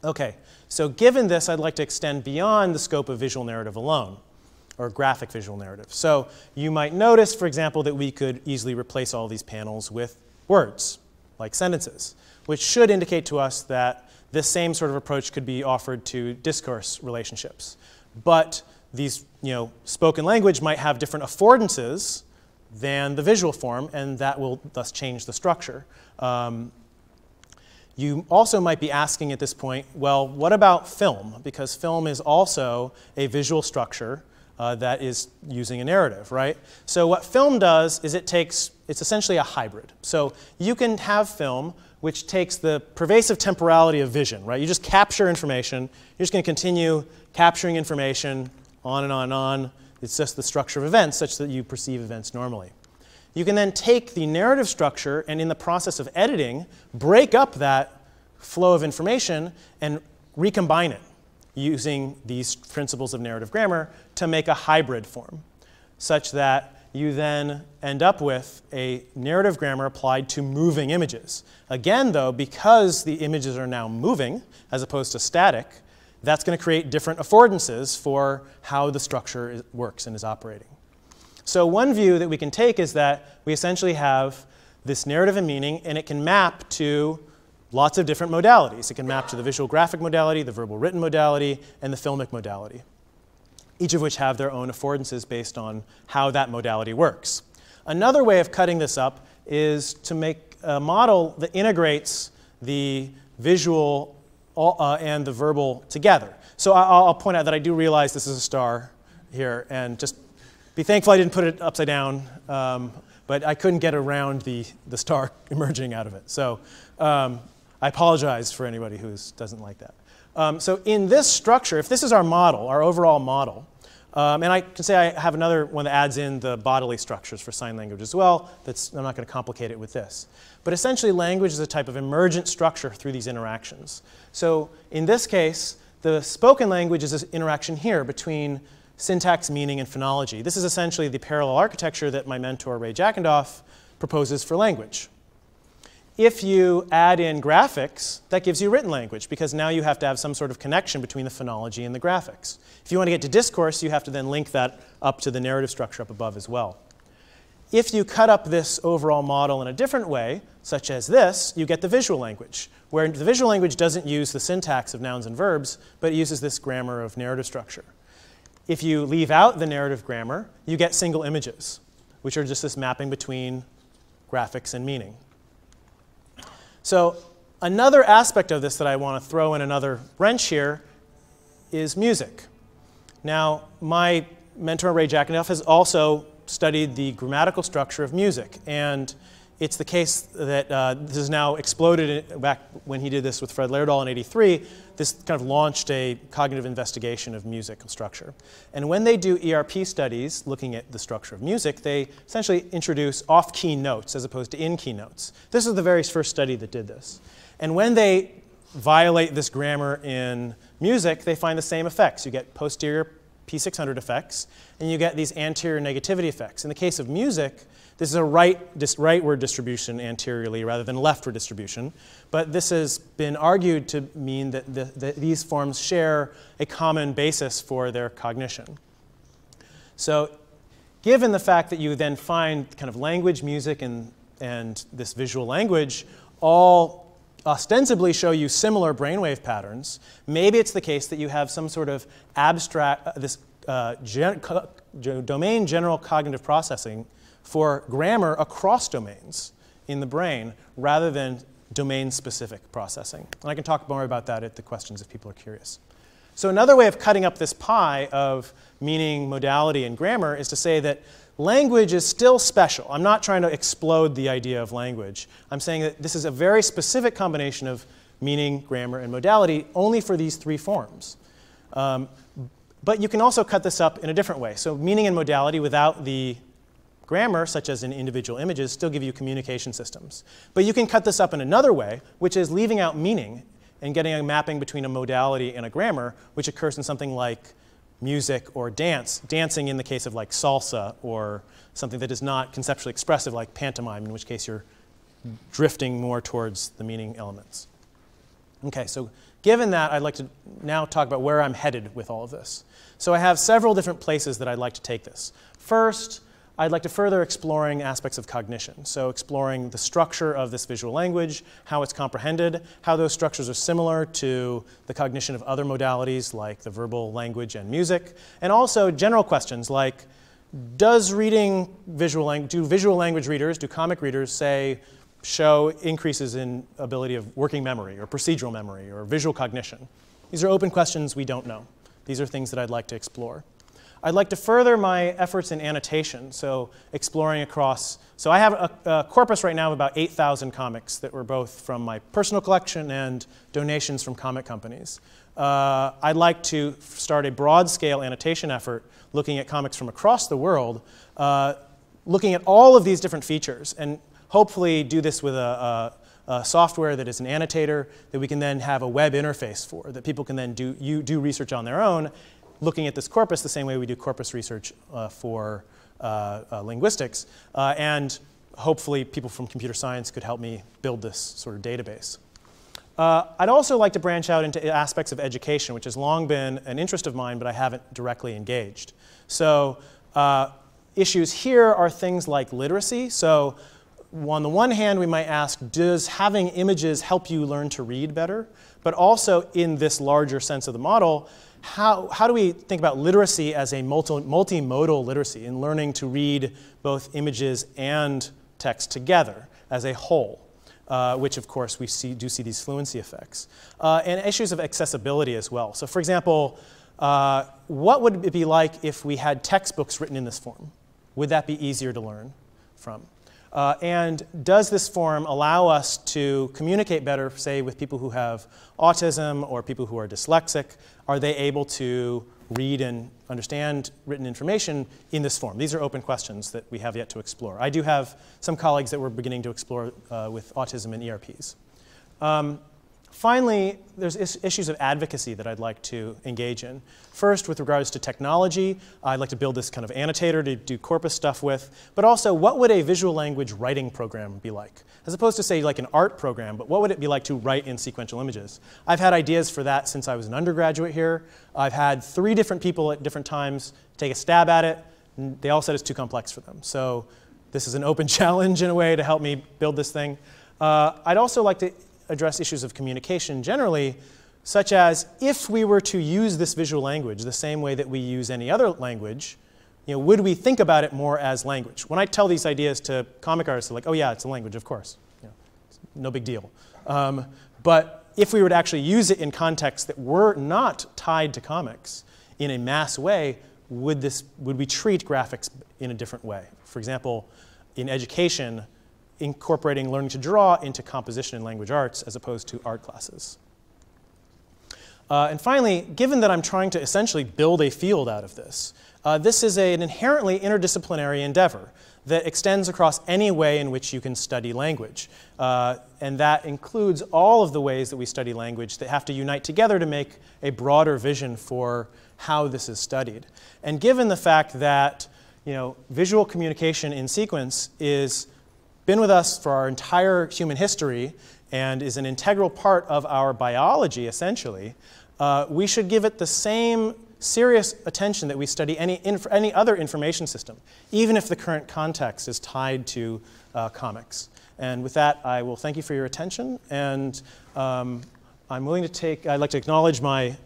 Okay, so given this, I'd like to extend beyond the scope of visual narrative alone, or graphic visual narrative. So you might notice, for example, that we could easily replace all these panels with words, like sentences, which should indicate to us that this same sort of approach could be offered to discourse relationships. But these, spoken language might have different affordances than the visual form, and that will thus change the structure. You also might be asking at this point, well, what about film? Because film is also a visual structure that is using a narrative, right? So what film does is it's essentially a hybrid. So you can have film which takes the pervasive temporality of vision, right? You just capture information. You're just going to continue capturing information on and on and on. It's just the structure of events such that you perceive events normally. You can then take the narrative structure and in the process of editing, break up that flow of information and recombine it using these principles of narrative grammar to make a hybrid form, such that you then end up with a narrative grammar applied to moving images. Again, though, because the images are now moving as opposed to static, that's going to create different affordances for how the structure works and is operating. So one view that we can take is that we essentially have this narrative and meaning, and it can map to lots of different modalities. It can map to the visual graphic modality, the verbal written modality, and the filmic modality, each of which have their own affordances based on how that modality works. Another way of cutting this up is to make a model that integrates the visual and the verbal together. So I'll point out that I do realize this is a star here, and just be thankful I didn't put it upside down, but I couldn't get around the star emerging out of it. So I apologize for anybody who doesn't like that. So in this structure, if this is our model, our overall model, and I can say I have another one that adds in the bodily structures for sign language as well. I'm not going to complicate it with this. But essentially, language is a type of emergent structure through these interactions. So in this case, the spoken language is this interaction here between syntax, meaning, and phonology. This is essentially the parallel architecture that my mentor, Ray Jackendoff, proposes for language. If you add in graphics, that gives you written language, because now you have to have some sort of connection between the phonology and the graphics. If you want to get to discourse, you have to then link that up to the narrative structure up above as well. If you cut up this overall model in a different way, such as this, you get the visual language, where the visual language doesn't use the syntax of nouns and verbs, but it uses this grammar of narrative structure. If you leave out the narrative grammar, you get single images, which are just this mapping between graphics and meaning. So another aspect of this that I want to throw in another wrench here is music. Now, my mentor, Ray Jackendoff, has also studied the grammatical structure of music. And it's the case that this has now exploded back when he did this with Fred Laerdal in '83. This kind of launched a cognitive investigation of musical structure. And when they do ERP studies looking at the structure of music, they essentially introduce off-key notes as opposed to in-key notes. This is the very first study that did this. And when they violate this grammar in music, they find the same effects. You get posterior P600 effects, and you get these anterior negativity effects. In the case of music, this is a rightward distribution anteriorly rather than leftward distribution. But this has been argued to mean that these forms share a common basis for their cognition. So given the fact that you then find kind of language, music, and this visual language all ostensibly show you similar brainwave patterns, maybe it's the case that you have some sort of abstract, domain general cognitive processing for grammar across domains in the brain rather than domain-specific processing. And I can talk more about that at the questions if people are curious. So another way of cutting up this pie of meaning, modality, and grammar is to say that language is still special. I'm not trying to explode the idea of language. I'm saying that this is a very specific combination of meaning, grammar, and modality only for these three forms. But you can also cut this up in a different way. So meaning and modality without the grammar, such as in individual images, still give you communication systems. But you can cut this up in another way, which is leaving out meaning and getting a mapping between a modality and a grammar, which occurs in something like music or dance, dancing in the case of like salsa, or something that is not conceptually expressive like pantomime, in which case you're drifting more towards the meaning elements. Okay, so given that, I'd like to now talk about where I'm headed with all of this. So I have several different places that I'd like to take this. First, I'd like to further exploring aspects of cognition. So exploring the structure of this visual language, how it's comprehended, how those structures are similar to the cognition of other modalities like the verbal language and music, and also general questions like, do visual language readers, do comic readers show increases in ability of working memory or procedural memory or visual cognition? These are open questions we don't know. These are things that I'd like to explore. I'd like to further my efforts in annotation, so exploring across. So I have a corpus right now of about 8,000 comics that were both from my personal collection and donations from comic companies. I'd like to start a broad-scale annotation effort looking at comics from across the world, looking at all of these different features, and hopefully do this with a software that is an annotator that we can then have a web interface for, that people can then do research on their own, looking at this corpus the same way we do corpus research for linguistics. And hopefully people from computer science could help me build this sort of database. I'd also like to branch out into aspects of education, which has long been an interest of mine, but I haven't directly engaged. So issues here are things like literacy. So on the one hand, we might ask, does having images help you learn to read better? But also in this larger sense of the model, how do we think about literacy as a multimodal literacy in learning to read both images and text together as a whole? Which, of course, we do see these fluency effects. And issues of accessibility as well. So, for example, what would it be like if we had textbooks written in this form? Would that be easier to learn from? And does this form allow us to communicate better, say, with people who have autism or people who are dyslexic? Are they able to read and understand written information in this form? These are open questions that we have yet to explore. I do have some colleagues that we're beginning to explore with autism and ERPs. Finally, there's issues of advocacy that I'd like to engage in. First, with regards to technology, I'd like to build this kind of annotator to do corpus stuff with, but also what would a visual language writing program be like? As opposed to, say, like an art program, but what would it be like to write in sequential images? I've had ideas for that since I was an undergraduate here. I've had 3 different people at different times take a stab at it, and they all said it's too complex for them. So this is an open challenge in a way to help me build this thing. I'd also like to address issues of communication generally, such as if we were to use this visual language the same way that we use any other language, would we think about it more as language? When I tell these ideas to comic artists, they're like, oh yeah, it's a language, of course. No big deal. But if we were to actually use it in contexts that were not tied to comics in a mass way, would we treat graphics in a different way? For example, in education, incorporating learning to draw into composition and language arts as opposed to art classes. And finally, given that I'm trying to essentially build a field out of this, this is an inherently interdisciplinary endeavor that extends across any way in which you can study language. And that includes all of the ways that we study language that have to unite together to make a broader vision for how this is studied. And given the fact that visual communication in sequence is been with us for our entire human history and is an integral part of our biology, essentially, we should give it the same serious attention that we study any other information system, even if the current context is tied to comics. And with that, I will thank you for your attention, and I'm willing to I'd like to acknowledge my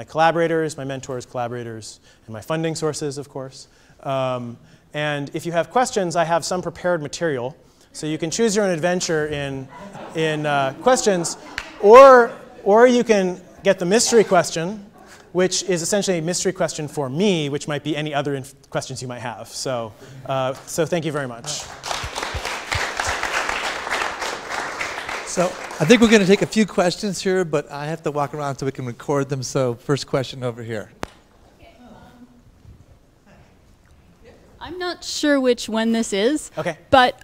collaborators, my mentors, collaborators, and my funding sources, of course. And if you have questions, I have some prepared material. So you can choose your own adventure in questions, or you can get the mystery question, which is essentially a mystery question for me, which might be any other questions you might have. So thank you very much. So I think we're going to take a few questions here, but I have to walk around so we can record them. So first question over here. I'm not sure which one this is, okay. But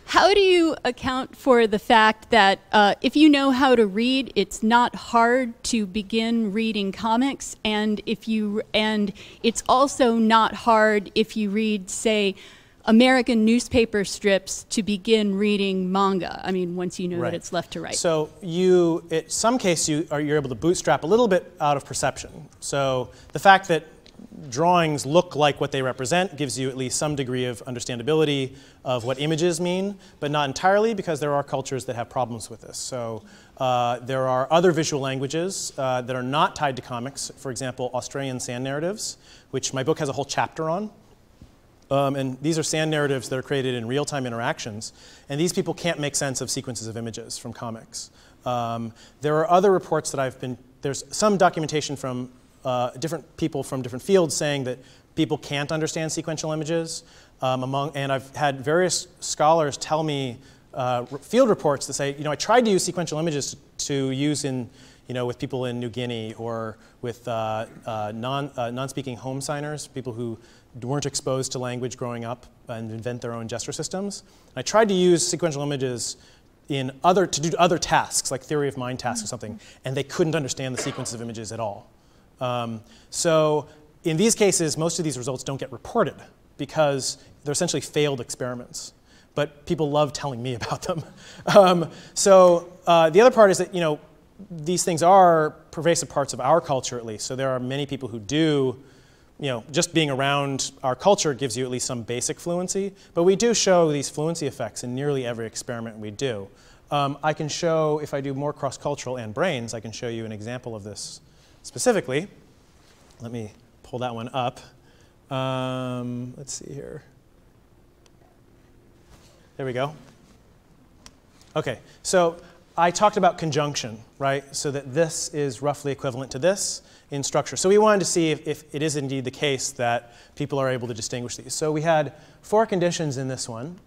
how do you account for the fact that if you know how to read, it's not hard to begin reading comics, and it's also not hard if you read, say, American newspaper strips to begin reading manga. I mean, once you know that it's left to right. So in some case, you're able to bootstrap a little bit out of perception. So the fact that drawings look like what they represent gives you at least some degree of understandability of what images mean, but not entirely, because there are cultures that have problems with this. So there are other visual languages that are not tied to comics, for example, Australian sand narratives, which my book has a whole chapter on. And these are sand narratives that are created in real-time interactions, and these people can't make sense of sequences of images from comics. There are other reports that there's some documentation from different people from different fields saying that people can't understand sequential images. And I've had various scholars tell me field reports that say, I tried to use sequential images to use in, with people in New Guinea or with non-speaking home signers, people who weren't exposed to language growing up and invent their own gesture systems. And I tried to use sequential images to do other tasks, like theory of mind tasks or something, and they couldn't understand the sequence of images at all. So in these cases, most of these results don't get reported because they're essentially failed experiments. But people love telling me about them. The other part is that these things are pervasive parts of our culture, at least. So there are many people who do, just being around our culture gives you at least some basic fluency. But we do show these fluency effects in nearly every experiment we do. I can show, if I do more cross-cultural and brains, I can show you an example of this specifically. Let me pull that one up. Let's see here. There we go. OK, so I talked about conjunction, right? So that this is roughly equivalent to this in structure. So we wanted to see if it is indeed the case that people are able to distinguish these. So we had 4 conditions in this one.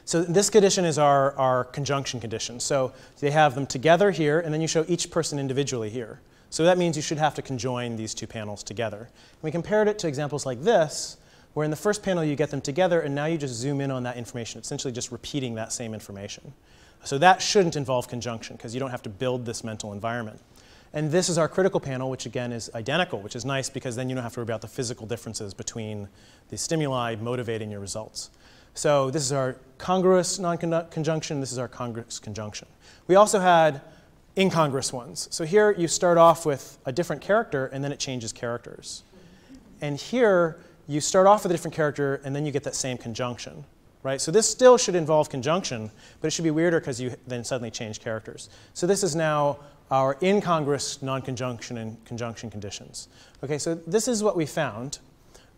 So this condition is our conjunction condition. So they have them together here, and then you show each person individually here. So that means you should have to conjoin these 2 panels together. And we compared it to examples like this, where in the first panel you get them together, and now you just zoom in on that information, essentially just repeating that same information. So that shouldn't involve conjunction, because you don't have to build this mental environment. And this is our critical panel, which again is identical, which is nice because then you don't have to worry about the physical differences between the stimuli motivating your results. So this is our congruous non-conjunction. This is our congruous conjunction. We also had incongruous ones. So here you start off with a different character, and then it changes characters. And here you start off with a different character, and then you get that same conjunction. Right? So this still should involve conjunction, but it should be weirder because you then suddenly change characters. So this is now our incongruous non-conjunction and conjunction conditions. Okay, so this is what we found.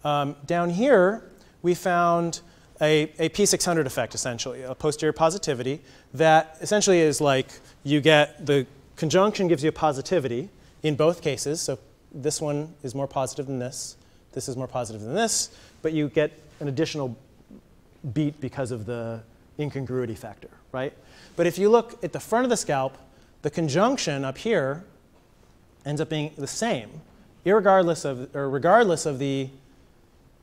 Down here, we found a P600 effect, essentially, a posterior positivity that essentially is like you get the conjunction gives you a positivity in both cases. So this one is more positive than this. This is more positive than this. But you get an additional beat because of the incongruity factor, right? But if you look at the front of the scalp, the conjunction up here ends up being the same, regardless of the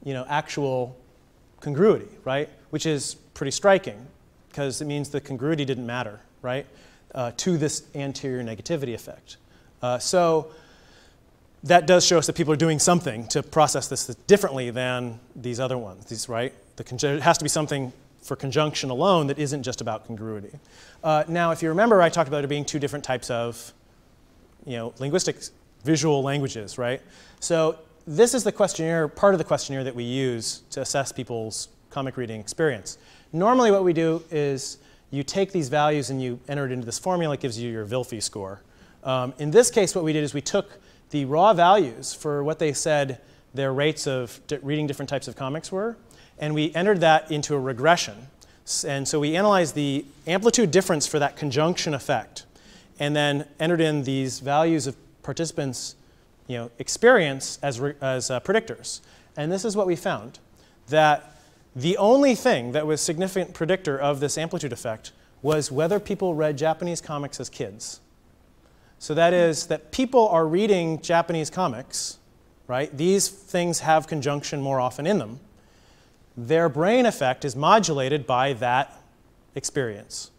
actual congruity, right? Which is pretty striking, because it means the congruity didn't matter, right? To this anterior negativity effect. So that does show us that people are doing something to process this differently than these other ones, right? It has to be something for conjunction alone that isn't just about congruity. Now, if you remember, I talked about it being 2 different types of linguistic visual languages, right? So this is the questionnaire, part of the questionnaire that we use to assess people's comic reading experience. Normally what we do is you take these values and you enter it into this formula. It gives you your Vilfy score. In this case, what we did is we took the raw values for what they said their rates of reading different types of comics were, and we entered that into a regression. And so we analyzed the amplitude difference for that conjunction effect, and then entered in these values of participants' experience as predictors. And this is what we found, that the only thing that was a significant predictor of this amplitude effect was whether people read Japanese comics as kids. So that is that people are reading Japanese comics, right? These things have conjunction more often in them. Their brain effect is modulated by that experience.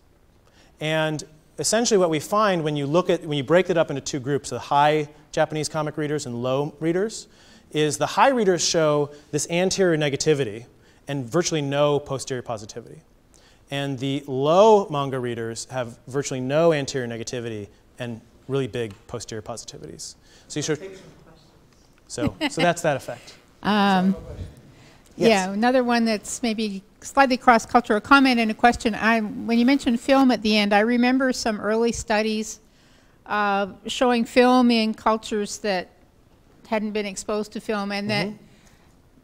And essentially what we find when you break it up into 2 groups, the high Japanese comic readers and low readers, is the high readers show this anterior negativity and virtually no posterior positivity. And the low manga readers have virtually no anterior negativity and really big posterior positivities. So you should. So that's that effect. Yes. Yeah, another one that's maybe slightly cross-cultural comment and a question. When you mentioned film at the end, I remember some early studies showing film in cultures that hadn't been exposed to film, and that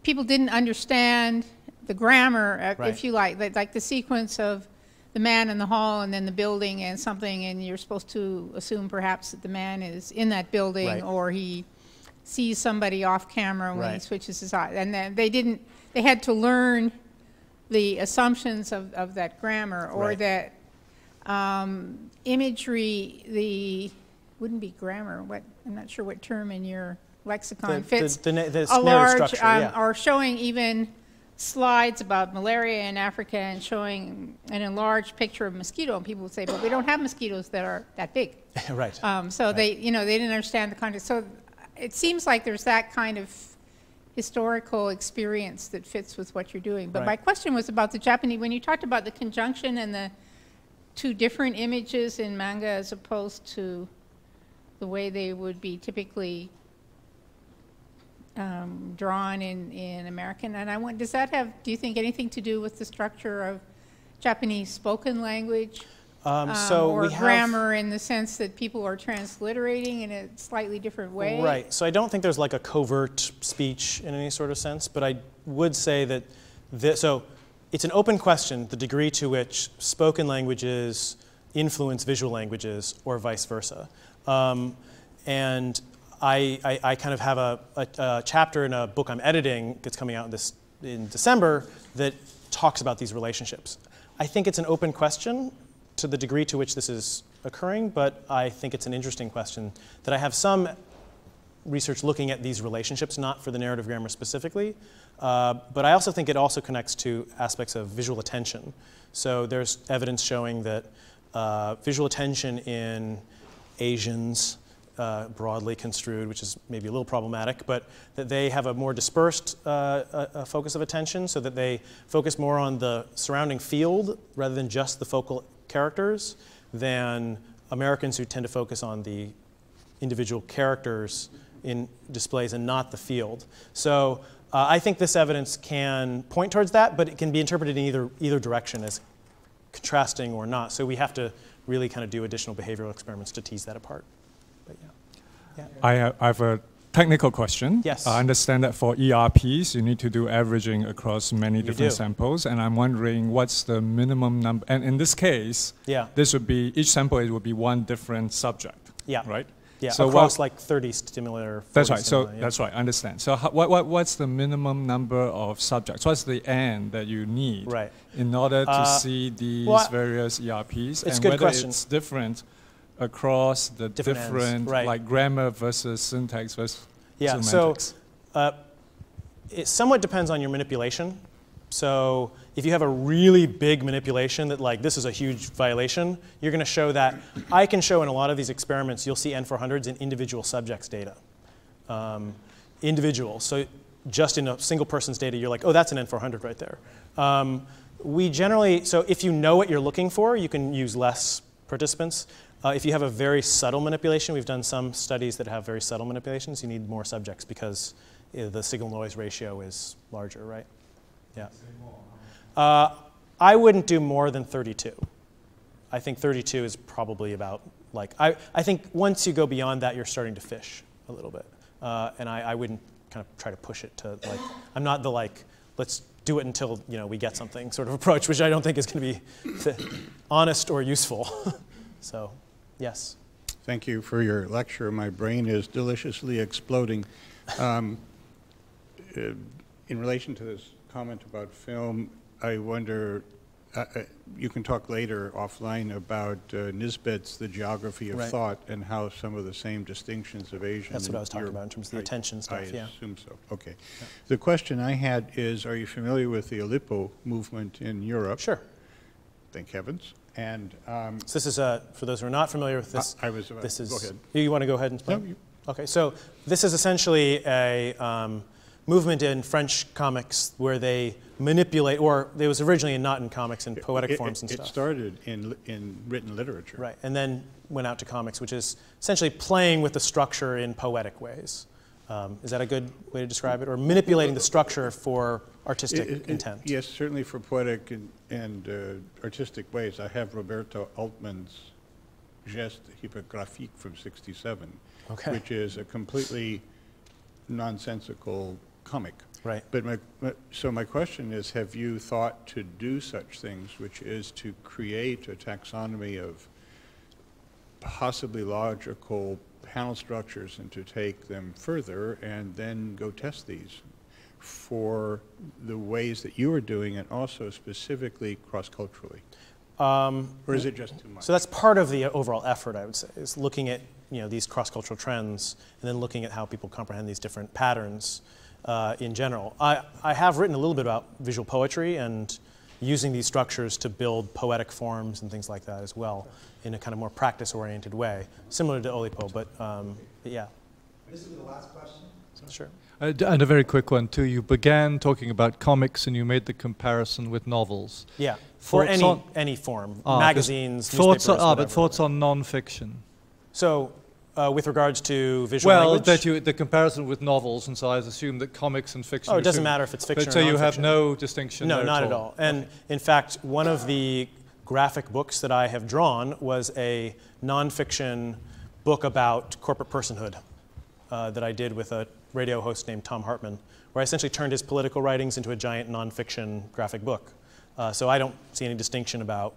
people didn't understand the grammar, if you like the sequence of the man in the hall and then the building and something, and you're supposed to assume perhaps that the man is in that building or he sees somebody off camera when he Right. switches his eye. And then they had to learn the assumptions of that grammar, or Right. that imagery, wouldn't be grammar, I'm not sure what term in your lexicon fits. The a narrative large, structure, yeah. or showing even slides about malaria in Africa and showing an enlarged picture of mosquito, and people would say, but we don't have mosquitoes that are that big. Right. So they didn't understand the context. So it seems like there's that kind of historical experience that fits with what you're doing. But Right. my question was about the Japanese, when you talked about the conjunction and the two different images in manga as opposed to the way they would be typically drawn in American. And I want, do you think anything to do with the structure of Japanese spoken language? So or we have, grammar, in the sense that people are transliterating in a slightly different way? Right. So I don't think there's like a covert speech in any sort of sense, but I would say that so it's an open question, the degree to which spoken languages influence visual languages or vice versa. And I kind of have a chapter in a book I'm editing that's coming out in December that talks about these relationships. I think it's an open question to the degree to which this is occurring, but I think it's an interesting question that I have some research looking at these relationships, not for the narrative grammar specifically, but I also think it also connects to aspects of visual attention. So there's evidence showing that visual attention in Asians, broadly construed, which is maybe a little problematic, but that they have a more dispersed focus of attention, so that they focus more on the surrounding field rather than just the focal characters, than Americans who tend to focus on the individual characters in displays and not the field. So I think this evidence can point towards that, but it can be interpreted in either direction as contrasting or not. So we have to really kind of do additional behavioral experiments to tease that apart. But yeah. I have a technical question. Yes. I understand that for ERPs, you need to do averaging across many different samples, and I'm wondering what's the minimum number. And in this case, this would be, each sample would be one different subject, right? Yeah, so across like 30 stimuli. That's right. So that's right. I understand. So what's the minimum number of subjects? What's the N that you need in order to see these various ERPs, and whether it's different across the different like grammar versus syntax versus semantics? So it somewhat depends on your manipulation. So if you have a really big manipulation that like this is a huge violation, you're going to show that. I can show in a lot of these experiments, you'll see N400s in individual subjects' data. Individual. So just in a single person's data, you're like, oh, that's an N400 right there. We generally, so if you know what you're looking for, you can use less participants. If you have a very subtle manipulation, we've done some studies that have very subtle manipulations, you need more subjects because the signal-noise ratio is larger, right? Yeah. I wouldn't do more than 32. I think 32 is probably about, like, I think once you go beyond that, you're starting to fish a little bit. And I wouldn't kind of try to push it to, like, I'm not the, like, let's do it until, we get something sort of approach, which I don't think is going to be honest or useful. So, yes. Thank you for your lecture. My brain is deliciously exploding. In relation to this comment about film, I wonder, you can talk later offline about Nisbet's The Geography of Thought and how some of the same distinctions of Asian. That's what I was talking about in terms of the attention stuff, I assume so. Okay. Yeah. The question I had is, are you familiar with the Aleppo movement in Europe? Sure. Thank heavens. And so this is, for those who are not familiar with this, go ahead. You want to go ahead and explain? No, Okay, so this is essentially a movement in French comics where they manipulate, or it was originally not in comics, in poetic forms and stuff. It started in written literature. Right, and then went out to comics, which is essentially playing with the structure in poetic ways. Is that a good way to describe it? Or manipulating the structure for artistic intent? Yes, certainly for poetic and artistic ways. I have Roberto Altman's Geste Hypographique from '67, which is a completely nonsensical comic. Right. But so my question is, have you thought to do such things, which is to create a taxonomy of possibly logical panel structures and to take them further and then go test these for the ways that you are doing it, also specifically cross-culturally? Or is it just too much? So that's part of the overall effort, I would say, is looking at these cross-cultural trends and then looking at how people comprehend these different patterns in general. I have written a little bit about visual poetry and using these structures to build poetic forms and things like that as well in a kind of more practice-oriented way, similar to Oulipo, but yeah. This will be the last question. Sure. And a very quick one too. You began talking about comics and you made the comparison with novels. Yeah, for any form, magazines, thoughts newspapers, but thoughts on non-fiction. So, with regards to visual language? Well, the comparison with novels, and so I assume that comics and fiction... Oh, it doesn't matter if it's fiction or so non-fiction. you have no distinction No, there not at all. And in fact, one of the graphic books that I have drawn was a non-fiction book about corporate personhood that I did with a radio host named Tom Hartman, where I essentially turned his political writings into a giant non-fiction graphic book. So I don't see any distinction about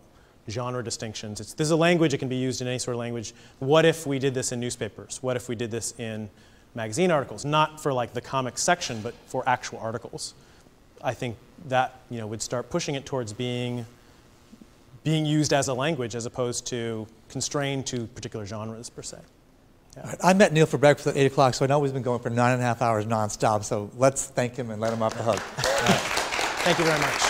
genre distinctions. This is a language, it can be used in any sort of language. What if we did this in newspapers? What if we did this in magazine articles? Not for like the comics section, but for actual articles. I think that would start pushing it towards being used as a language as opposed to constrained to particular genres per se. Yeah. Right, I met Neil for breakfast at 8 o'clock, so I know he's been going for 9.5 hours nonstop, so let's thank him and let him off the hook. Thank you very much.